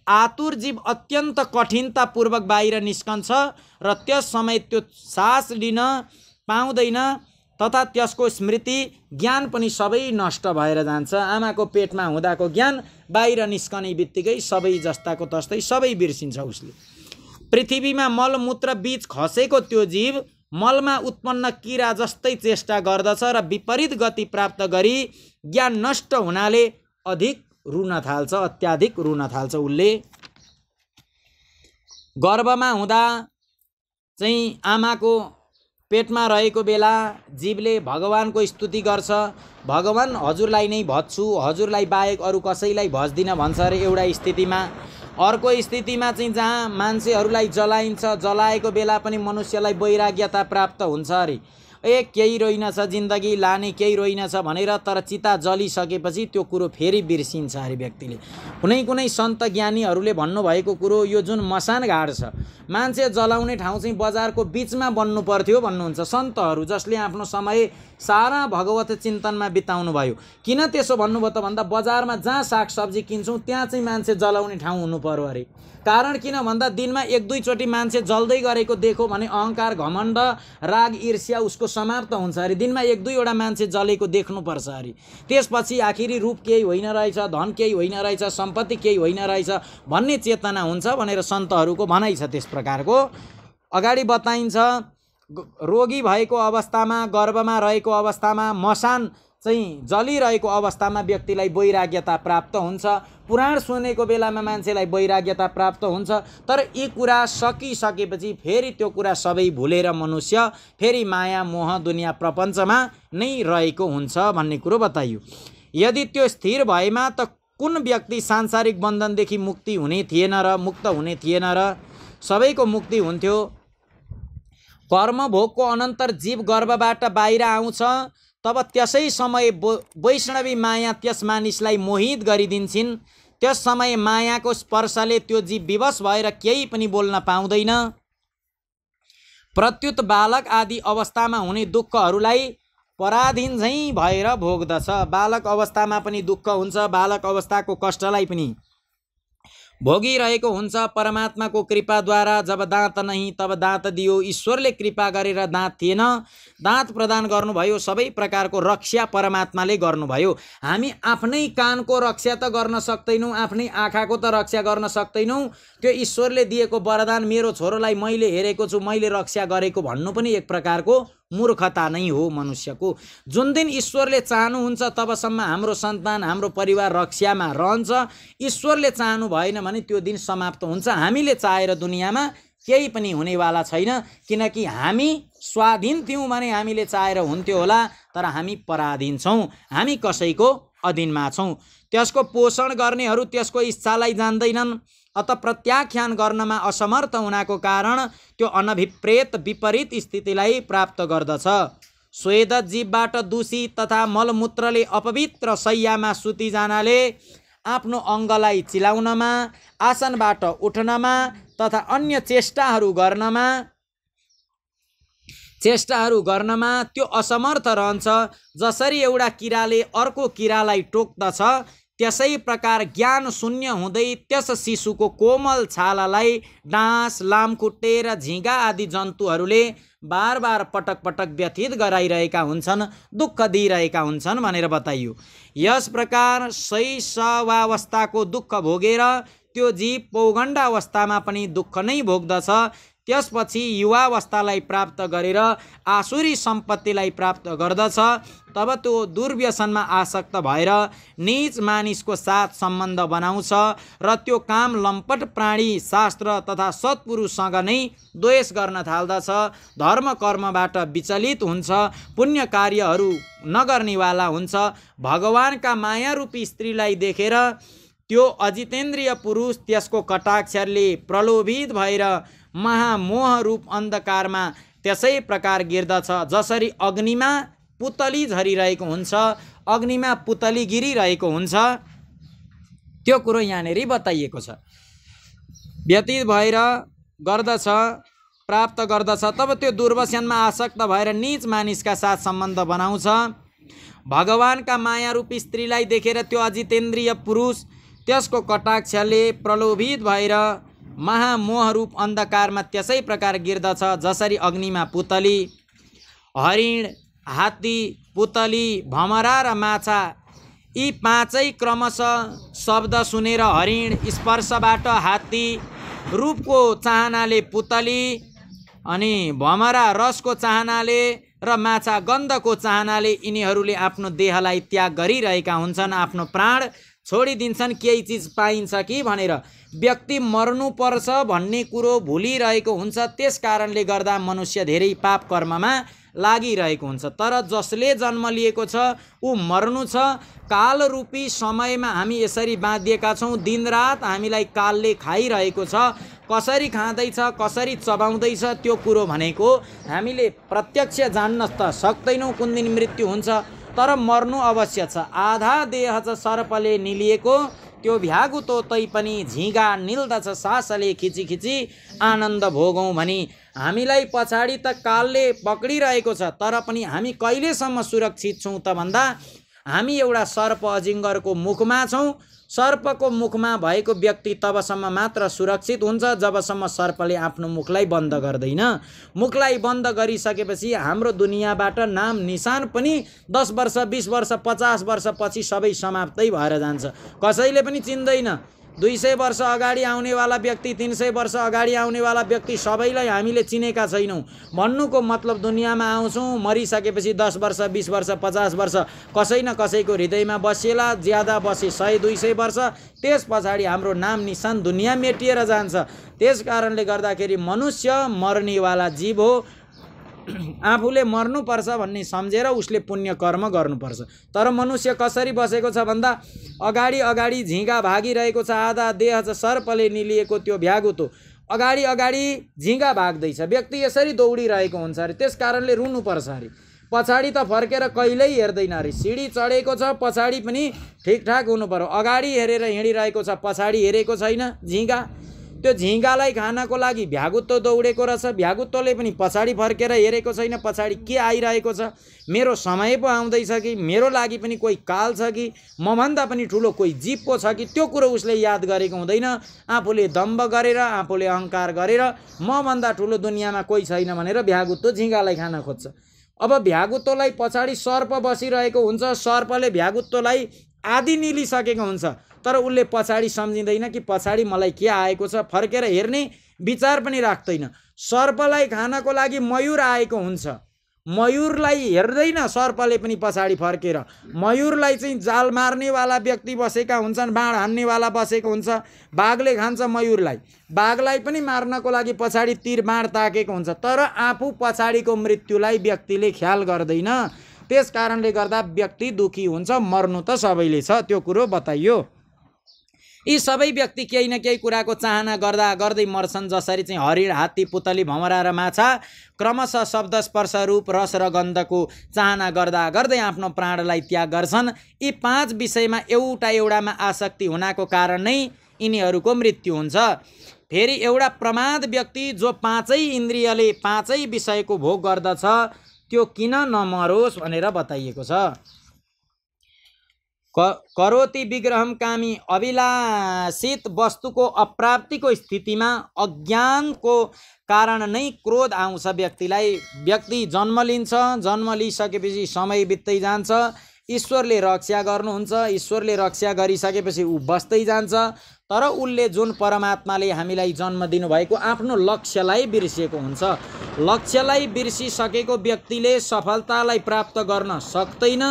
आतुर जीव अत्यन्त कठिनतापूर्वक बाहिर निस्कन्छ र त्यस समय त्यो सास लिन पाउँदैन तथा त्यसको स्मृति ज्ञान पनि सबै नष्ट भएर जान्छ। आमाको पेटमा हुँदाको ज्ञान बाहिर निस्कने बित्तिकै सबै जस्ताको तस्तै सबै बिर्सिन्छ उसले। पृथ्वीमा मलमूत्र बीच खसेको त्यो जीव मलमा उत्पन्न किरा जस्तै चेष्टा गर्दछ र विपरीत गति प्राप्त गरी ज्ञान नष्ट हुनाले अधिक रुन थाल्छ, अत्याधिक रुन थाल्छ। उसले गर्भमा हुँदा चाहिँ आमाको पेटमा रहेको बेला जीवले भगवानको स्तुति गर्छ, भगवान हजुरलाई नै भज्छु, हजुरलाई बाहेक अरू कसैलाई भज्दिन भन्छ अरे एउटा स्थितिमा। अर्को स्थितिमा चाहिँ जहाँ मान्छेहरूलाई जलाइन्छ, जलाएको बेला पनि मनुष्यलाई वैराग्यता प्राप्त हुन्छ अरे, केही रहेनछ जिन्दगी लाने केही रहेनछ भनेर। तर चिता जलिसकेपछि त्यो कुरो फेरि बिर्सिन्छ अरे व्यक्तिले। कुनै कुनै सन्त ज्ञानीहरूले भन्नुभएको कुरो, यो जुन मसान घाट छ, मान्छे जलाउने ठाउँ चाहिँ बजारको बिचमा बन्नु पर्थ्यो भन्नुहुन्छ सन्तहरू, जसले आफ्नो समय सारा भगवत चिन्तनमा बिताउनु भयो। किन त्यसो भन्नुभयो त भन्दा बजारमा जहाँ सागसब्जी किन्छौँ त्यहाँ चाहिँ मान्छे जलाउने ठाउँ हुनु पर्यो अरे। कारण किन भन्दा दिनमा 1-2 चोटि मान्छे जल्दै गरेको देखो भने अहङ्कार, घमण्ड, राग, ईर्ष्या उसको समाप्त हुन्छ अरे। दिनमा 1-2 वटा मान्छे जलेको देख्नुपर्छ अरे। त्यसपछि आखिरी रूप केही होइन रहेछ, धन केही होइन रहेछ, सम्पत्ति केही होइन रहेछ भन्ने चेतना हुन्छ भनेर सन्तहरूको भनाइ छ। त्यस प्रकारको अगाडि बताइन्छ रोगी भएको अवस्थामा, गर्भमा रहेको अवस्थामा, मसान चाहिँ जलिरहेको अवस्थामा व्यक्तिलाई वैराग्यता प्राप्त हुन्छ। पुराण सुनेको बेलामा मान्छेलाई वैराग्यता प्राप्त हुन्छ। तर यी कुरा सकिसकेपछि फेरि त्यो कुरा सबै भुलेर मनुष्य फेरि माया मोह दुनियाँ प्रपञ्चमा नै रहेको हुन्छ भन्ने कुरो बताइयो। यदि त्यो स्थिर भएमा त कुन व्यक्ति सांसारिक बन्धनदेखि मुक्ति हुने थिएन र, मुक्त हुने थिएन र, सबैको मुक्ति हुन्थ्यो। कर्मभोगको अनन्तर जीव गर्भबाट बाहिर आउँछ, तब त्यसै समय वैष्णवी माया त्यस मानिसलाई मोहित गरिदिन्छन्। त्यस समय मायाको स्पर्शले त्यो जीव विवश भएर केही पनि बोल्न पाउँदैन। प्रत्युत बालक आदि अवस्थामा हुने दुःखहरूलाई पराधीन झैँ भएर भोग्दछ। बालक अवस्थामा पनि दुःख हुन्छ, बालक अवस्थाको कष्टलाई पनि भोगिरहेको हुन्छ। परमात्माको कृपाद्वारा जब दाँत नहीं तब दाँत दियो, ईश्वरले कृपा गरेर दाँत थिएन, दाँत प्रदान गर्नुभयो। सबै प्रकारको रक्षा परमात्माले गर्नुभयो। हामी आफ्नै कानको रक्षा त गर्न सक्दैनौँ, आफ्नै आँखाको त रक्षा गर्न सक्दैनौँ। त्यो ईश्वरले दिएको वरदान मेरो छोरोलाई मैले हेरेको छु, मैले रक्षा गरेको भन्नु पनि एक प्रकारको मूर्खता नै हो मनुष्यको। जुन दिन ईश्वरले चाहनुहुन्छ तबसम्म हाम्रो सन्तान, हाम्रो परिवार रक्षामा रहन्छ। ईश्वरले चाहनु भएन भने त्यो दिन समाप्त हुन्छ। हामीले चाहेर दुनियाँमा केही पनि हुनेवाला छैन, किनकि हामी स्वाधीन थियौँ भने हामीले चाहेर हुन्थ्यो होला, तर हामी पराधीन छौँ, हामी कसैको अधीनमा छौँ। त्यसको पोषण गर्नेहरू त्यसको इच्छालाई जान्दैनन्, अत प्रत्याख्यान गर्नमा असमर्थ हुनाको कारण त्यो अनभिप्रेत विपरीत स्थितिलाई प्राप्त गर्दछ। स्वेद जीवबाट दूषित तथा मलमूत्रले अपवित्र शय्यामा सुति जानाले आफ्नो अङ्गलाई चिलाउनमा, आसनबाट उठ्नमा तथा अन्य चेष्टाहरू गर्नमा त्यो असमर्थ रहन्छ। जसरी एउटा किराले अर्को किरालाई टोक्दछ, त्यसै प्रकार ज्ञान शून्य हुँदै त्यस शिशुको कोमल छालालाई डाँस, लामखुट्टे र झिँगा आदि जन्तुहरूले बार बार पटक पटक व्यथित गराइरहेका हुन्छन्, दुःख दिइरहेका हुन्छन् भनेर बताइयो। यस प्रकार शैशवावस्थाको दुःख भोगेर त्यो जीव पौगण्डावस्थामा पनि दुःख नै भोग्दछ। त्यसपछि युवावस्थालाई प्राप्त गरेर आसुरी सम्पत्तिलाई प्राप्त गर्दछ। तब त्यो दुर्व्यसनमा आसक्त भएर नीच मानिसको साथ सम्बन्ध बनाउँछ र त्यो काम लम्पट प्राणी, शास्त्र तथा सत्पुरुषसँग नै द्वेष गर्न थाल्दछ। धर्म कर्मबाट विचलित हुन्छ, पुण्य कार्यहरू नगर्नेवाला हुन्छ। भगवानका मायारूपी स्त्रीलाई देखेर त्यो अजितेन्द्रिय पुरुष त्यसको कटाक्षरले प्रलोभित भएर महामोह रूप अन्धकारमा त्यसै प्रकार गिर्दछ। जसरी अग्निमा पुतली झरिरहेको हुन्छ, अग्निमा पुतली गिरिरहेको हुन्छ, त्यो कुरो यहाँनेरि बताइएको छ। व्यतीत भएर गर्दछ, प्राप्त गर्दछ। तब त्यो दुर्व्यसनमा आसक्त भएर नीच मानिसका साथ सम्बन्ध बनाउँछ। भगवानका मायारूपी स्त्रीलाई देखेर त्यो अजितेन्द्रिय पुरुष त्यसको कटाक्षले प्रलोभित भएर महामोह रूप अन्धकारमा त्यसै प्रकार गिर्दछ। जसरी अग्निमा पुतली, हरिण, हात्ती, पुतली, भमरा र माछा यी पाँचै क्रमशः शब्द सुनेर हरिण, स्पर्शबाट हात्ती, रूपको चाहनाले पुतली, अनि भमरा रसको चाहनाले र माछा गन्धको चाहनाले यिनीहरूले आफ्नो देहलाई त्याग गरिरहेका हुन्छन्, आफ्नो प्राण छोडिदिन्छन्। केही चिज पाइन्छ कि भनेर व्यक्ति मर्नुपर्छ भन्ने कुरो भुलिरहेको हुन्छ। त्यस कारणले गर्दा मनुष्य धेरै पाप कर्ममा लागिरहेको हुन्छ। तर जसले जन्म लिएको छ ऊ मर्नु छ। कालरूपी समयमा हामी यसरी बाँधिएका छौँ। दिनरात हामीलाई कालले खाइरहेको छ। कसरी खाँदैछ, कसरी चबाउँदैछ त्यो कुरो भनेको हामीले प्रत्यक्ष जान्न त सक्दैनौँ कुन दिन मृत्यु हुन्छ, तर मर्नु अवश्य छ। आधा देह छ सर्पले निलिएको, त्यो भ्यागुतो तै पनि झिँगा निल्दछ सासले खिची खिची आनन्द भोगौँ भनी हामीलाई पछाडि त कालले पक्रिरहेको छ। तर पनि हामी कहिलेसम्म सुरक्षित छौँ त भन्दा हामी एउटा सर्प अजिङ्गरको मुखमा छौँ। सर्पको मुखमा भएको व्यक्ति तबसम्म मात्र सुरक्षित हुन्छ जबसम्म सर्पले आफ्नो मुखलाई बन्द गर्दैन। मुखलाई बन्द गरिसकेपछि हाम्रो दुनियाँबाट नाम निशान पनि 10 वर्ष, 20 वर्ष, 50 वर्षपछि सबै समाप्तै भएर जान्छ। कसैले पनि चिन्दैन। 200 वर्ष अगाडि आउनेवाला व्यक्ति, 300 वर्ष अगाडि आउनेवाला व्यक्ति सबैलाई हामीले चिनेका छैनौँ। भन्नुको मतलब दुनियाँमा आउँछौँ, मरिसकेपछि 10 वर्ष, 20 वर्ष, 50 वर्ष कसै न कसैको हृदयमा बसेला, ज्यादा बसे 100-200 वर्ष, त्यस पछाडि हाम्रो नाम निशान दुनियाँ मेटिएर जान्छ। त्यस कारणले गर्दाखेरि मनुष्य मर्नेवाला जीव हो। आफूले मर्नुपर्छ भन्ने सम्झेर उसले पुण्य कर्म गर्नुपर्छ। तर मनुष्य कसरी बसेको छ भन्दा अगाडि अगाडि झिँगा भागिरहेको छ, आधा देह छ सर्पले निलिएको त्यो भ्यागुतो, अगाडि अगाडि झिँगा भाग्दैछ, व्यक्ति यसरी दौडिरहेको हुन्छ अरे। त्यस कारणले रुनुपर्छ अरे। पछाडि त फर्केर कहिल्यै हेर्दैन अरे। सिडी चढेको छ, पछाडि पनि ठिकठाक हुनु पर्यो। अगाडि हेरेर हिँडिरहेको छ, पछाडि हेरेको छैन झिँगा, त्यो झिँगालाई खानको लागि भ्यागुत्तो दौडेको रहेछ। भ्यागुत्तोले पनि पछाडि फर्केर हेरेको छैन, पछाडि के आइरहेको छ, मेरो समय पो आउँदैछ कि, मेरो लागि पनि कोही काल छ कि, मभन्दा पनि ठुलो कोही जीव पो छ कि, त्यो कुरो उसले याद गरेको हुँदैन। आफूले दम्भ गरेर, आफूले अहङ्कार गरेर मभन्दा ठुलो दुनियाँमा कोही छैन भनेर भ्यागुत्तो झिँगालाई खान खोज्छ। अब भ्यागुत्तोलाई पछाडि सर्प बसिरहेको हुन्छ, सर्पले भ्यागुत्तोलाई आदि निलिसकेको हुन्छ, तर उसले पछाडि सम्झिँदैन कि पछाडि मलाई के आएको छ, फर्केर हेर्ने विचार पनि राख्दैन। सर्पलाई खानको लागि मयूर आएको हुन्छ, मयूरलाई हेर्दैन सर्पले पनि पछाडि फर्केर। मयूरलाई चाहिँ जाल मार्नेवाला व्यक्ति बसेका हुन्छन्, बाण हान्नेवाला बसेको हुन्छ, बाघले खान्छ मयूरलाई, बाघलाई पनि मार्नको लागि पछाडि तीर बाण ताकेको हुन्छ, तर आफू पछाडिको मृत्युलाई व्यक्तिले ख्याल गर्दैन। त्यस कारणले गर्दा व्यक्ति दुखी हुन्छ। मर्नु त सबैले छ, त्यो कुरो बताइयो। यी सबै व्यक्ति केही न केही कुराको चाहना गर्दा गर्दै मर्छन्। जसरी चाहिँ हरिण, हात्ती, पुतली, भमरा र माछा क्रमशः शब्द, स्पर्श, रूप, रस र गन्धको चाहना गर्दा गर्दै आफ्नो प्राणलाई त्याग गर्छन्। यी 5 विषयमा एउटामा आसक्ति हुनाको कारण नै यिनीहरूको मृत्यु हुन्छ। फेरि एउटा प्रमाद व्यक्ति जो 5 इन्द्रियले 5 विषयको भोग गर्दछ त्यो किन नमरोस् भनेर बताइएको छ। करोति विग्रहम कामी, अभिलाषित वस्तुको अप्राप्तिको स्थितिमा अज्ञानको कारण नै क्रोध आउँछ व्यक्तिलाई। व्यक्ति जन्म लिन्छ, जन्म लिइसकेपछि समय बित्दै जान्छ, ईश्वरले रक्षा गर्नुहुन्छ, ईश्वरले रक्षा गरिसकेपछि ऊ बस्दै जान्छ, तर उसले जुन परमात्माले हामीलाई जन्म दिनुभएको आफ्नो लक्ष्यलाई बिर्सिएको हुन्छ। लक्ष्यलाई बिर्सिसकेको व्यक्तिले सफलतालाई प्राप्त गर्न सक्दैन।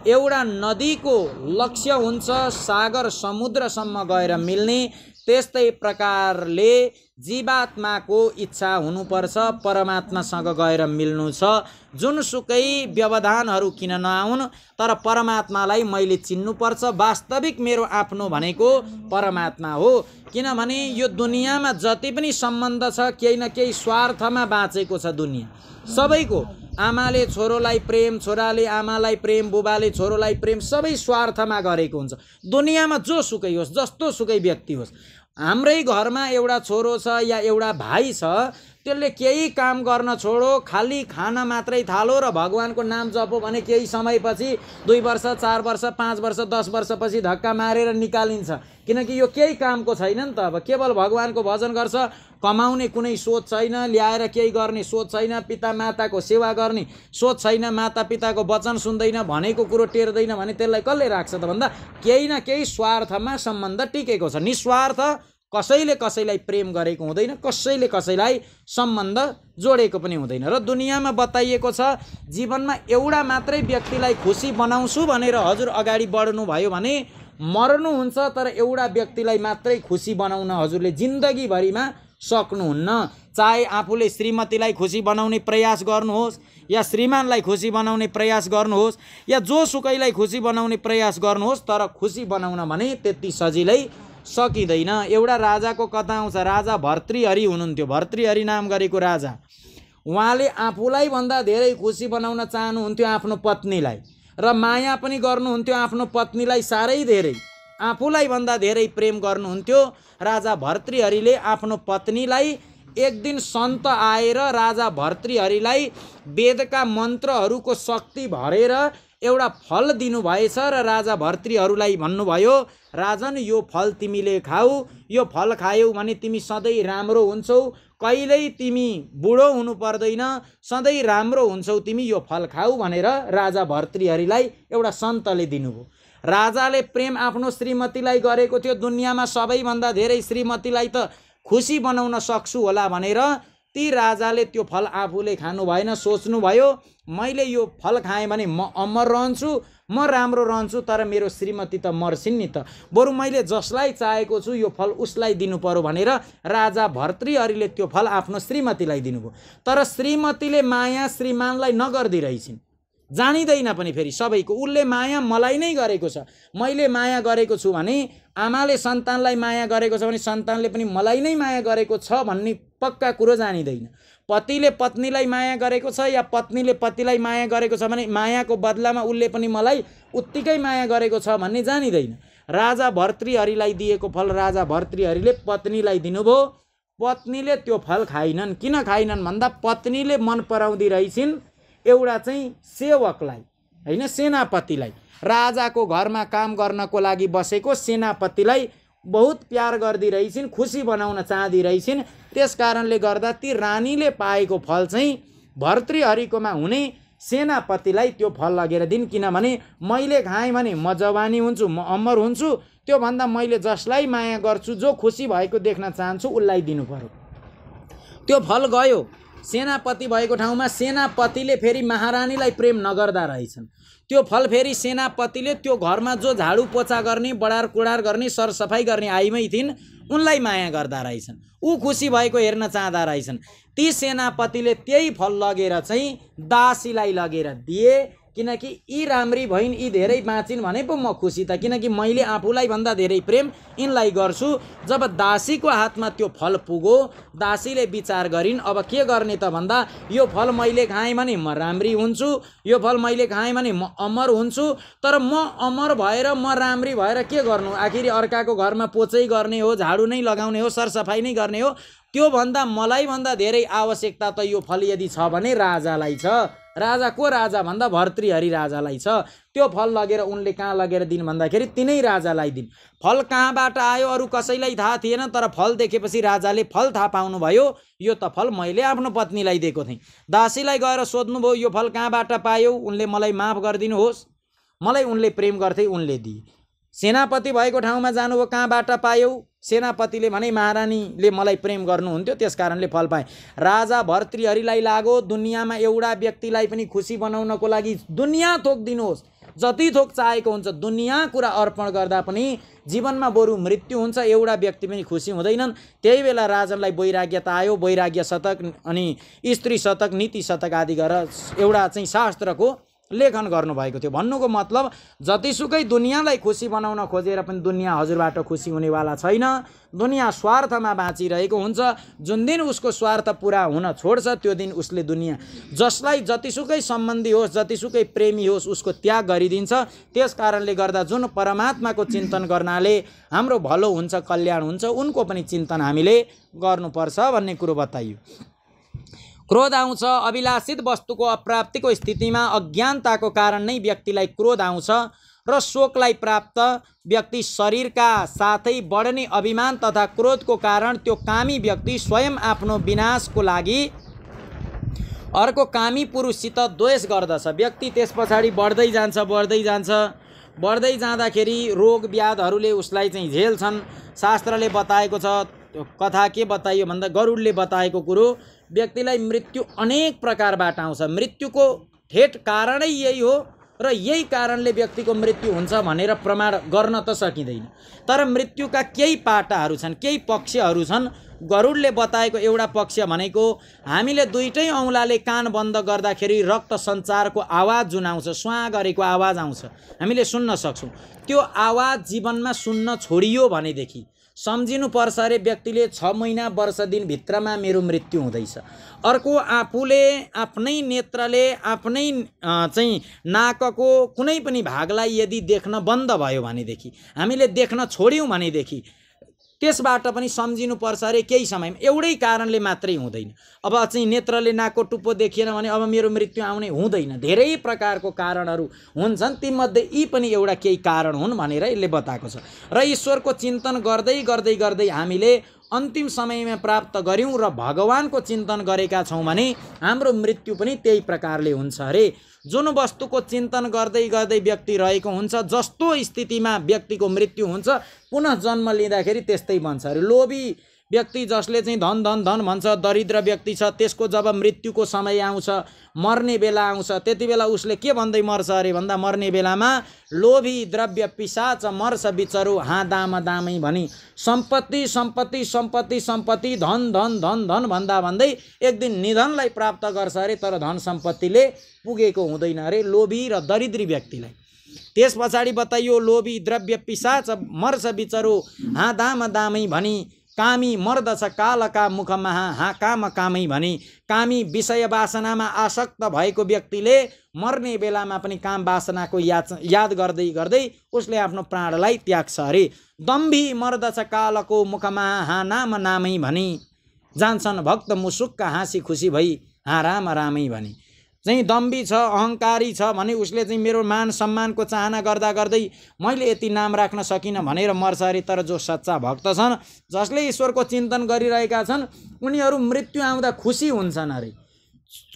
एउटा नदीको लक्ष्य हुन्छ सागर समुद्रसम्म गएर मिल्ने, त्यस्तै प्रकारले जीवात्माको इच्छा हुनुपर्छ परमात्मासँग गएर मिल्नु छ। जुनसुकै व्यवधानहरू किन नआउन्, तर परमात्मालाई मैले चिन्नुपर्छ। वास्तविक मेरो आफ्नो भनेको परमात्मा हो। किनभने यो दुनियाँमा जति पनि सम्बन्ध छ केही न केही स्वार्थमा बाँचेको छ दुनियाँ सबैको। आमाले छोरोलाई प्रेम, छोराले आमालाई प्रेम, बुबाले छोरोलाई प्रेम, सबै स्वार्थमा गरेको हुन्छ। दुनियाँमा जोसुकै होस्, जस्तो सुकै व्यक्ति होस्, हाम्रै घरमा एउटा छोरो छ या एउटा भाइ छ, त्यसले केही काम गर्न छोडो, खाली खान मात्रै थालो र भगवानको नाम जपो भने केही समयपछि 2 वर्ष, 4 वर्ष, 5 वर्ष, 10 वर्षपछि धक्का मारेर निकालिन्छ। किनकि यो केही कामको छैन नि त। अब केवल भगवानको भजन गर्छ, कमाउने कुनै सोच छैन, ल्याएर केही गर्ने सोच छैन, पितामाताको सेवा गर्ने सोच छैन, मातापिताको वचन सुन्दैन, भनेको कुरो टेर्दैन भने त्यसलाई कसले राख्छ त भन्दा केही न केही स्वार्थमा सम्बन्ध टिकेको छ। निस्वार्थ कसैले कसैलाई प्रेम गरेको हुँदैन, कसैले कसैलाई सम्बन्ध जोडेको पनि हुँदैन। र दुनियाँमा बताइएको छ जीवनमा एउटा मात्रै व्यक्तिलाई खुसी बनाउँछु भनेर हजुर अगाडि बढ्नु भयो भने मर्नुहुन्छ, तर एउटा व्यक्तिलाई मात्रै खुसी बनाउन हजुरले जिन्दगीभरिमा सक्नुहुन्न। चाहे आफूले श्रीमतीलाई खुसी बनाउने प्रयास गर्नुहोस् या श्रीमानलाई खुसी बनाउने प्रयास गर्नुहोस् या जोसुकैलाई खुसी बनाउने प्रयास गर्नुहोस्, तर खुसी बनाउन भने त्यति सजिलै सकिँदैन। एउटा राजाको कथा आउँछ। राजा भर्तृहरि हुनुहुन्थ्यो, भर्तृहरि नाम गरेको राजा। उहाँले आफूलाई भन्दा धेरै खुसी बनाउन चाहनुहुन्थ्यो आफ्नो पत्नीलाई, र माया पनि गर्नुहुन्थ्यो आफ्नो पत्नीलाई साह्रै धेरै, आफूलाई भन्दा धेरै प्रेम गर्नुहुन्थ्यो। राजा भर्तृहरिले आफ्नो पत्नीलाई एक दिन सन्त आएर राजा भर्तृहरिलाई वेदका मन्त्रहरूको शक्ति भरेर एउटा फल दिनुभएछ र राजा भर्तृहरुलाई भन्नुभयो, राजन यो फल तिमीले खाऊ, यो फल खायौ भने तिमी सधैँ राम्रो हुन्छौ, कहिल्यै तिमी बुढो हुनु पर्दैन, सधैँ राम्रो हुन्छौ तिमी, यो फल खाऊ भनेर राजा भर्तृहरिलाई एउटा सन्तले दिनुभयो। राजाले प्रेम आफ्नो श्रीमतीलाई गरेको थियो, दुनियाँमा सबैभन्दा धेरै श्रीमतीलाई त खुसी बनाउन सक्छु होला भनेर ती राजाले त्यो फल आफूले खानु भएन, सोच्नु भयो मैले यो फल खाएँ भने म अमर रहन्छु, म राम्रो रहन्छु, तर मेरो श्रीमती त मर्छिन् नि त, बरु मैले जसलाई चाहेको छु यो फल उसलाई दिनु पर्यो भनेर राजा भर्तृहरिले त्यो फल आफ्नो श्रीमतीलाई दिनुभयो। तर श्रीमतीले माया श्रीमानलाई नगर्दी रहेछिन्, जानिँदैन पनि फेरि सबैको, उसले माया मलाई नै गरेको छ, मैले माया गरेको छु भने, आमाले सन्तानलाई माया गरेको छ भने सन्तानले पनि मलाई नै माया गरेको छ भन्ने पक्का कुरो जानिँदैन। पतिले पत्नीलाई माया गरेको छ या पत्नीले पतिलाई माया गरेको छ भने मायाको बदलामा उसले पनि मलाई उत्तिकै माया गरेको छ भन्ने जानिँदैन। राजा भर्तृहरिलाई दिएको फल राजा भर्तृहरिले पत्नीलाई दिनुभयो, पत्नीले त्यो फल खाइनन्। किन खाइनन् भन्दा पत्नीले मन पराउँदी रहेछिन् एउटा चाहिँ सेवकलाई, होइन सेनापतिलाई, राजाको घरमा काम गर्नको लागि बसेको सेनापतिलाई बहुत प्यार गर्दी रहेछिन्, खुसी बनाउन चाहदी रहेछिन्। त्यस कारणले गर्दा ती रानीले पाएको फल चाहिँ भर्तृहरिकोमा हुने सेनापतिलाई त्यो फल लगेर दिन्, किनभने मैले खाएँ भने म जवानी हुन्छु, म अमर हुन्छु, त्योभन्दा मैले जसलाई माया गर्छु, जो खुसी भएको देख्न चाहन्छु उसलाई दिनु पर्यो। त्यो फल गयो सेनापति भएको ठाउँमा, सेनापतिले फेरि महारानीलाई प्रेम नगर्दा रहेछन्। त्यो फल फेरि सेनापतिले त्यो घरमा जो झाडु पोछा गर्ने, बडार कुडार गर्ने, सरसफाइ गर्ने आइमै थिइन् उनलाई माया गर्दा रहेछन्, ऊ खुसी भएको हेर्न चाहँदा रहेछन्। ती सेनापतिले त्यही फल लगेर चाहिँ दासीलाई लगेर दिए, किनकि यी राम्री भइन्, यी धेरै बाँचिन् भने पो म खुसी त, किनकि मैले आफूलाई भन्दा धेरै प्रेम यिनलाई गर्छु। जब दासीको हातमा त्यो फल पुग्यो, दासीले विचार गरिन् अब के गर्ने त भन्दा यो फल मैले खाएँ भने म राम्री हुन्छु, यो फल मैले खाएँ भने म अमर हुन्छु, तर म अमर भएर म राम्री भएर के गर्नु, आखिर अर्काको घरमा पोछै गर्ने हो, झाडु नै लगाउने हो, सरसफाइ नै गर्ने हो, त्योभन्दा मलाई भन्दा धेरै आवश्यकता त यो फल यदि छ भने राजालाई छ। राजा को राजा भन्दा भर्तृहरि राजालाई छ। त्यो फल लगेर उनले कहाँ लगेर दिन् भन्दाखेरि तिनै राजालाई दिन्। फल कहाँबाट आयो अरू कसैलाई थाहा थिएन, तर फल देखेपछि राजाले फल थाहा पाउनुभयो, यो त फल मैले आफ्नो पत्नीलाई दिएको थिएँ। दासीलाई गएर सोध्नुभयो यो फल कहाँबाट पायौ, उनले मलाई माफ गरिदिनुहोस्, मलाई उनले प्रेम गर्थे, उनले दिए। सेनापति भएको ठाउँमा जानुभयो, कहाँबाट पायौ, सेनापतिले भने महारानीले मलाई प्रेम गर्नुहुन्थ्यो त्यस कारणले फल पाएँ। राजा भर्तृहरिलाई लाग्यो दुनियाँमा एउटा व्यक्तिलाई पनि खुसी बनाउनको लागि दुनियाँ थोक दिनुहोस्, जति थोक चाहेको हुन्छ, दुनियाँ कुरा अर्पण गर्दा पनि जीवनमा बरु मृत्यु हुन्छ, एउटा व्यक्ति पनि खुसी हुँदैनन्। त्यही बेला राजनलाई वैराग्यता आयो, वैराग्य शतक अनि स्त्री शतक, नीति शतक आदि गरेर एउटा चाहिँ शास्त्रको लेखन गर्नुभएको थियो। भन्नुको मतलब जतिसुकै दुनियाँलाई खुसी बनाउन खोजेर पनि दुनियाँ हजुरबाट खुसी हुनेवाला छैन। दुनियाँ स्वार्थमा बाँचिरहेको हुन्छ। जुन दिन उसको स्वार्थ पुरा हुन छोड्छ त्यो दिन उसले दुनियाँ जसलाई जतिसुकै सम्बन्धी होस्, जतिसुकै प्रेमी होस्, उसको त्याग गरिदिन्छ। त्यस कारणले गर्दा जुन परमात्माको चिन्तन गर्नाले हाम्रो भलो हुन्छ, कल्याण हुन्छ, उनको पनि चिन्तन हामीले गर्नुपर्छ भन्ने कुरो बताइयो। क्रोध आउँछ। अभिलाषित वस्तुको अप्राप्तिको स्थितिमा अज्ञानताको कारण नै व्यक्तिलाई क्रोध आउँछ र शोकलाई प्राप्त व्यक्ति शरीरका साथै बढ्ने अभिमान तथा क्रोधको कारण त्यो कामी व्यक्ति स्वयं आफ्नो विनाशको लागि अर्को कामी पुरुषसित द्वेष गर्दछ। व्यक्ति त्यस पछाडि बढ्दै जाँदाखेरि रोग व्याधहरूले उसलाई चाहिँ झेल्छन्। शास्त्रले बताएको छ, कथा के बताइयो भन्दा गरुडले बताएको कुरो, व्यक्तिलाई मृत्यु अनेक प्रकारबाट आउँछ। मृत्युको ठेट कारणै यही हो र यही कारणले व्यक्तिको मृत्यु हुन्छ भनेर प्रमाण गर्न त सकिँदैन। तर मृत्युका केही पाटाहरू छन्, केही पक्षहरू छन्। गरुडले बताएको एउटा पक्ष भनेको हामीले दुईटै औँलाले कान बन्द गर्दाखेरि रक्त सञ्चारको आवाज जुन आउँछ, स्वाँ गरेको आवाज आउँछ, हामीले सुन्न सक्छौँ। त्यो आवाज जीवनमा सुन्न छोडियो भनेदेखि सम्झिनु पर्छ अरे व्यक्तिले 6 महिना वर्ष दिन भित्रमा मेरो मृत्यु हुँदैछ। अर्को आफूले आफ्नै नेत्रले आफ्नै चाहिँ नाकको कुनै पनि भागलाई यदि देख्न बन्द भयो भनेदेखि, हामीले देख्न छोड्यौँ भनेदेखि त्यसबाट पनि सम्झिनु पर्छ अरे केही समयमा एउटै कारणले मात्रै हुँदैन। अब चाहिँ नेत्रले नाकको टुप्पो देखिएन भने अब मेरो मृत्यु आउने हुँदैन। धेरै प्रकारको कारणहरू हुन्छन्, तीमध्ये यी पनि एउटा केही कारण हुन् भनेर यसले बताएको छ। र ईश्वरको चिन्तन गर्दै हामीले अन्तिम समयमा प्राप्त गर्यौँ र भगवानको चिन्तन गरेका छौँ भने हाम्रो मृत्यु पनि त्यही प्रकारले हुन्छ अरे। जुन वस्तुको चिन्तन गर्दै गर्दै व्यक्ति रहेको हुन्छ, जस्तो स्थितिमा व्यक्तिको मृत्यु हुन्छ पुनः जन्म लिँदाखेरि त्यस्तै बन्छ अरे। लोभी व्यक्ति जसले चाहिँ धन धन धन भन्छ, दरिद्र व्यक्ति छ, त्यसको जब मृत्युको समय आउँछ, मर्ने बेला आउँछ, त्यति बेला उसले के भन्दै मर्छ अरे भन्दा मर्ने बेलामा लोभी द्रव्य पिशाच मर्छ बिचरो हाँ दाम दामै भनी सम्पत्ति सम्पत्ति सम्पत्ति सम्पत्ति धन धन धन धन भन्दा भन्दै एक दिन निधनलाई प्राप्त गर्छ अरे, तर धन सम्पत्तिले पुगेको हुँदैन अरे लोभी र दरिद्री व्यक्तिलाई। त्यस पछाडि बताइयो लोभी द्रव्य पिशाच मर्छ बिचरो हाँ दाम दामै भनी कामी मर्दछ कालका मुखमा हाँ काम कामै भनी। कामी विषय वासनामा आसक्त भएको व्यक्तिले मर्ने बेलामा पनि काम वासनाको याद गर्दै गर्दै उसले आफ्नो प्राणलाई त्याग्छ अरे। दम्भी मर्दछ कालको मुखमा हाँ नाम नामै भनी जान्छन् भक्त मुसुक्क हाँसी खुसी भई हाँ राम रामै भनी। चाहिँ दम्भी छ, अहङ्कारी छ भने उसले चाहिँ मेरो मान सम्मानको चाहना गर्दा गर्दै मैले यति नाम राख्न सकिनँ भनेर मर्छ अरे। तर जो सच्चा भक्त छन्, जसले ईश्वरको चिन्तन गरिरहेका छन्, उनीहरू मृत्यु आउँदा खुसी हुन्छन् अरे।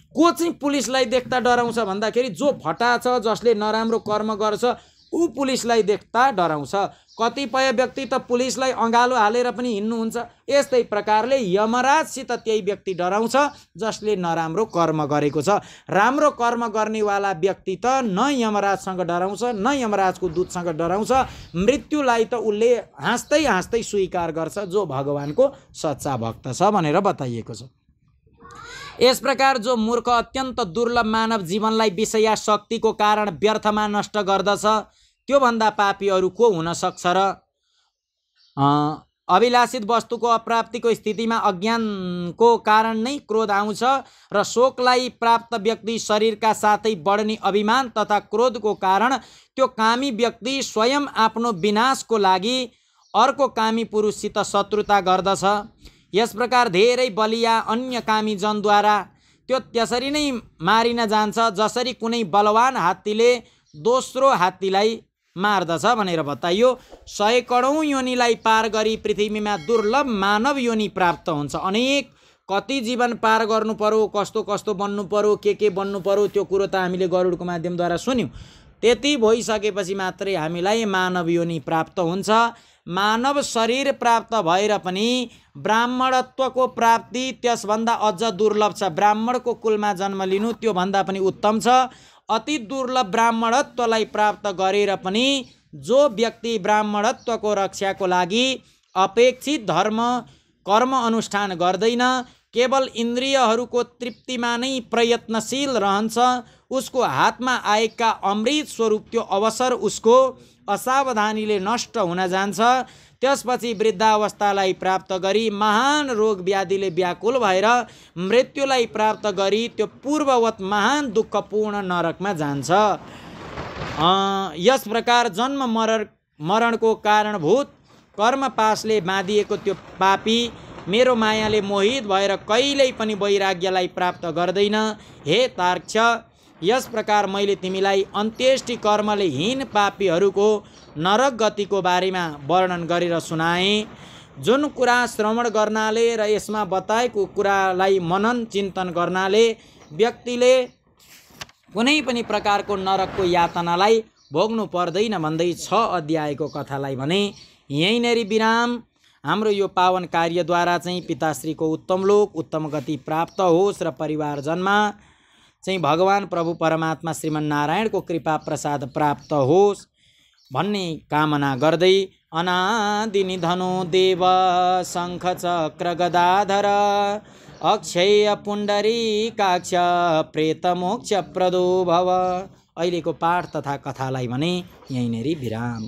को चाहिँ पुलिसलाई देख्दा डराउँछ भन्दाखेरि जो फटा छ, जसले नराम्रो कर्म गर्छ, ऊ पुलिसलाई देख्दा डराउँछ। कतिपय व्यक्ति त पुलिसलाई अँगालो हालेर पनि हिँड्नुहुन्छ। यस्तै प्रकारले यमराजसित त्यही व्यक्ति डराउँछ जसले नराम्रो कर्म गरेको छ। राम्रो कर्म गर्नेवाला व्यक्ति त न यमराजसँग डराउँछ न यमराजको दूतसँग डराउँछ। मृत्युलाई त उसले हाँस्दै हाँस्दै स्वीकार गर्छ जो भगवानको सच्चा भक्त छ भनेर बताइएको छ। यस प्रकार जो मूर्ख अत्यन्त दुर्लभ मानव जीवनलाई विषयाशक्तिको कारण व्यर्थमा नष्ट गर्दछ, त्यो भन्दा पापी अरू को हुन सक्छ र? अभिलाषित वस्तुको अप्राप्तिको स्थितिमा अज्ञानको कारण नै क्रोध आउँछ र शोकलाई प्राप्त व्यक्ति शरीरका साथै बढ्ने अभिमान तथा क्रोधको कारण त्यो कामी व्यक्ति स्वयं आफ्नो विनाशको लागि अर्को कामी पुरुषसित शत्रुता गर्दछ। यस प्रकार धेरै बलिया अन्य कामी जनद्वारा त्यो त्यसरी नै मारिन जान्छ जसरी कुनै बलवान हात्तीले दोस्रो हात्तीलाई मार्दछ भनेर बताइयो। 100 करोड योनिलाई पार गरी पृथ्वीमा दुर्लभ मानव योनि प्राप्त हुन्छ। अनेक कति जीवन पार गर्नु पर्यो, कस्तो कस्तो बन्नु पर्यो, के बन्नु पर्यो, त्यो कुरो त हामीले गरुडको माध्यमद्वारा सुन्यौँ। त्यति भइसकेपछि मात्रै हामीलाई मानव योनि प्राप्त हुन्छ। मानव शरीर प्राप्त भएर पनि ब्राह्मणत्वको प्राप्ति त्यसभन्दा अझ दुर्लभ छ। ब्राह्मणको कुलमा जन्म लिनु त्यो भन्दा पनि उत्तम छ। अति दुर्लभ ब्राह्मणत्वलाई प्राप्त गरेर पनि जो व्यक्ति ब्राह्मणत्वको रक्षाको लागि अपेक्षित धर्म कर्म अनुष्ठान गर्दैन, केवल इन्द्रियहरूको तृप्तिमा नै प्रयत्नशील रहन्छ, उसको हातमा आएका अमृत स्वरूप त्यो अवसर उसको असावधानीले नष्ट हुन जान्छ। त्यसपछि वृद्धावस्थालाई प्राप्त गरी महान रोग व्याधिले व्याकुल भएर मृत्युलाई प्राप्त गरी त्यो पूर्ववत महान दुःखपूर्ण नरकमा जान्छ। यस प्रकार जन्म मरणको कारणभूत कर्मपाशले बाँधिएको त्यो पापी मेरो मायाले मोहित भएर कहिल्यै पनि वैराग्यलाई प्राप्त गर्दैन। हे तार्क्ष, यस प्रकार मैले तिमीलाई अन्त्येष्टि कर्मले हीन पापीहरूको नरक गतिको बारेमा वर्णन गरेर सुनाएँ। जुन कुरा श्रवण गर्नाले र यसमा बताएको कुरालाई मनन चिन्तन गर्नाले व्यक्तिले कुनै पनि प्रकारको नरकको यातनालाई भोग्नु पर्दैन भन्दै 6 अध्यायको कथालाई भने यहीँनेरि विराम। हाम्रो यो पावन कार्यद्वारा चाहिँ पिताश्रीको उत्तम लोक उत्तम गति प्राप्त होस् र परिवारजनमा चाहिँ भगवान प्रभु परमात्मा श्रीमन्नारायणको कृपा प्रसाद प्राप्त होस् भन्ने कामना गर्दै अनादि निधनो देव शङ्ख चक्र गदाधर अक्षय पुण्डरीकाक्ष प्रेत मोक्ष प्रदो भव। अहिलेको पाठ तथा कथालाई भने यहीँनेरि विराम।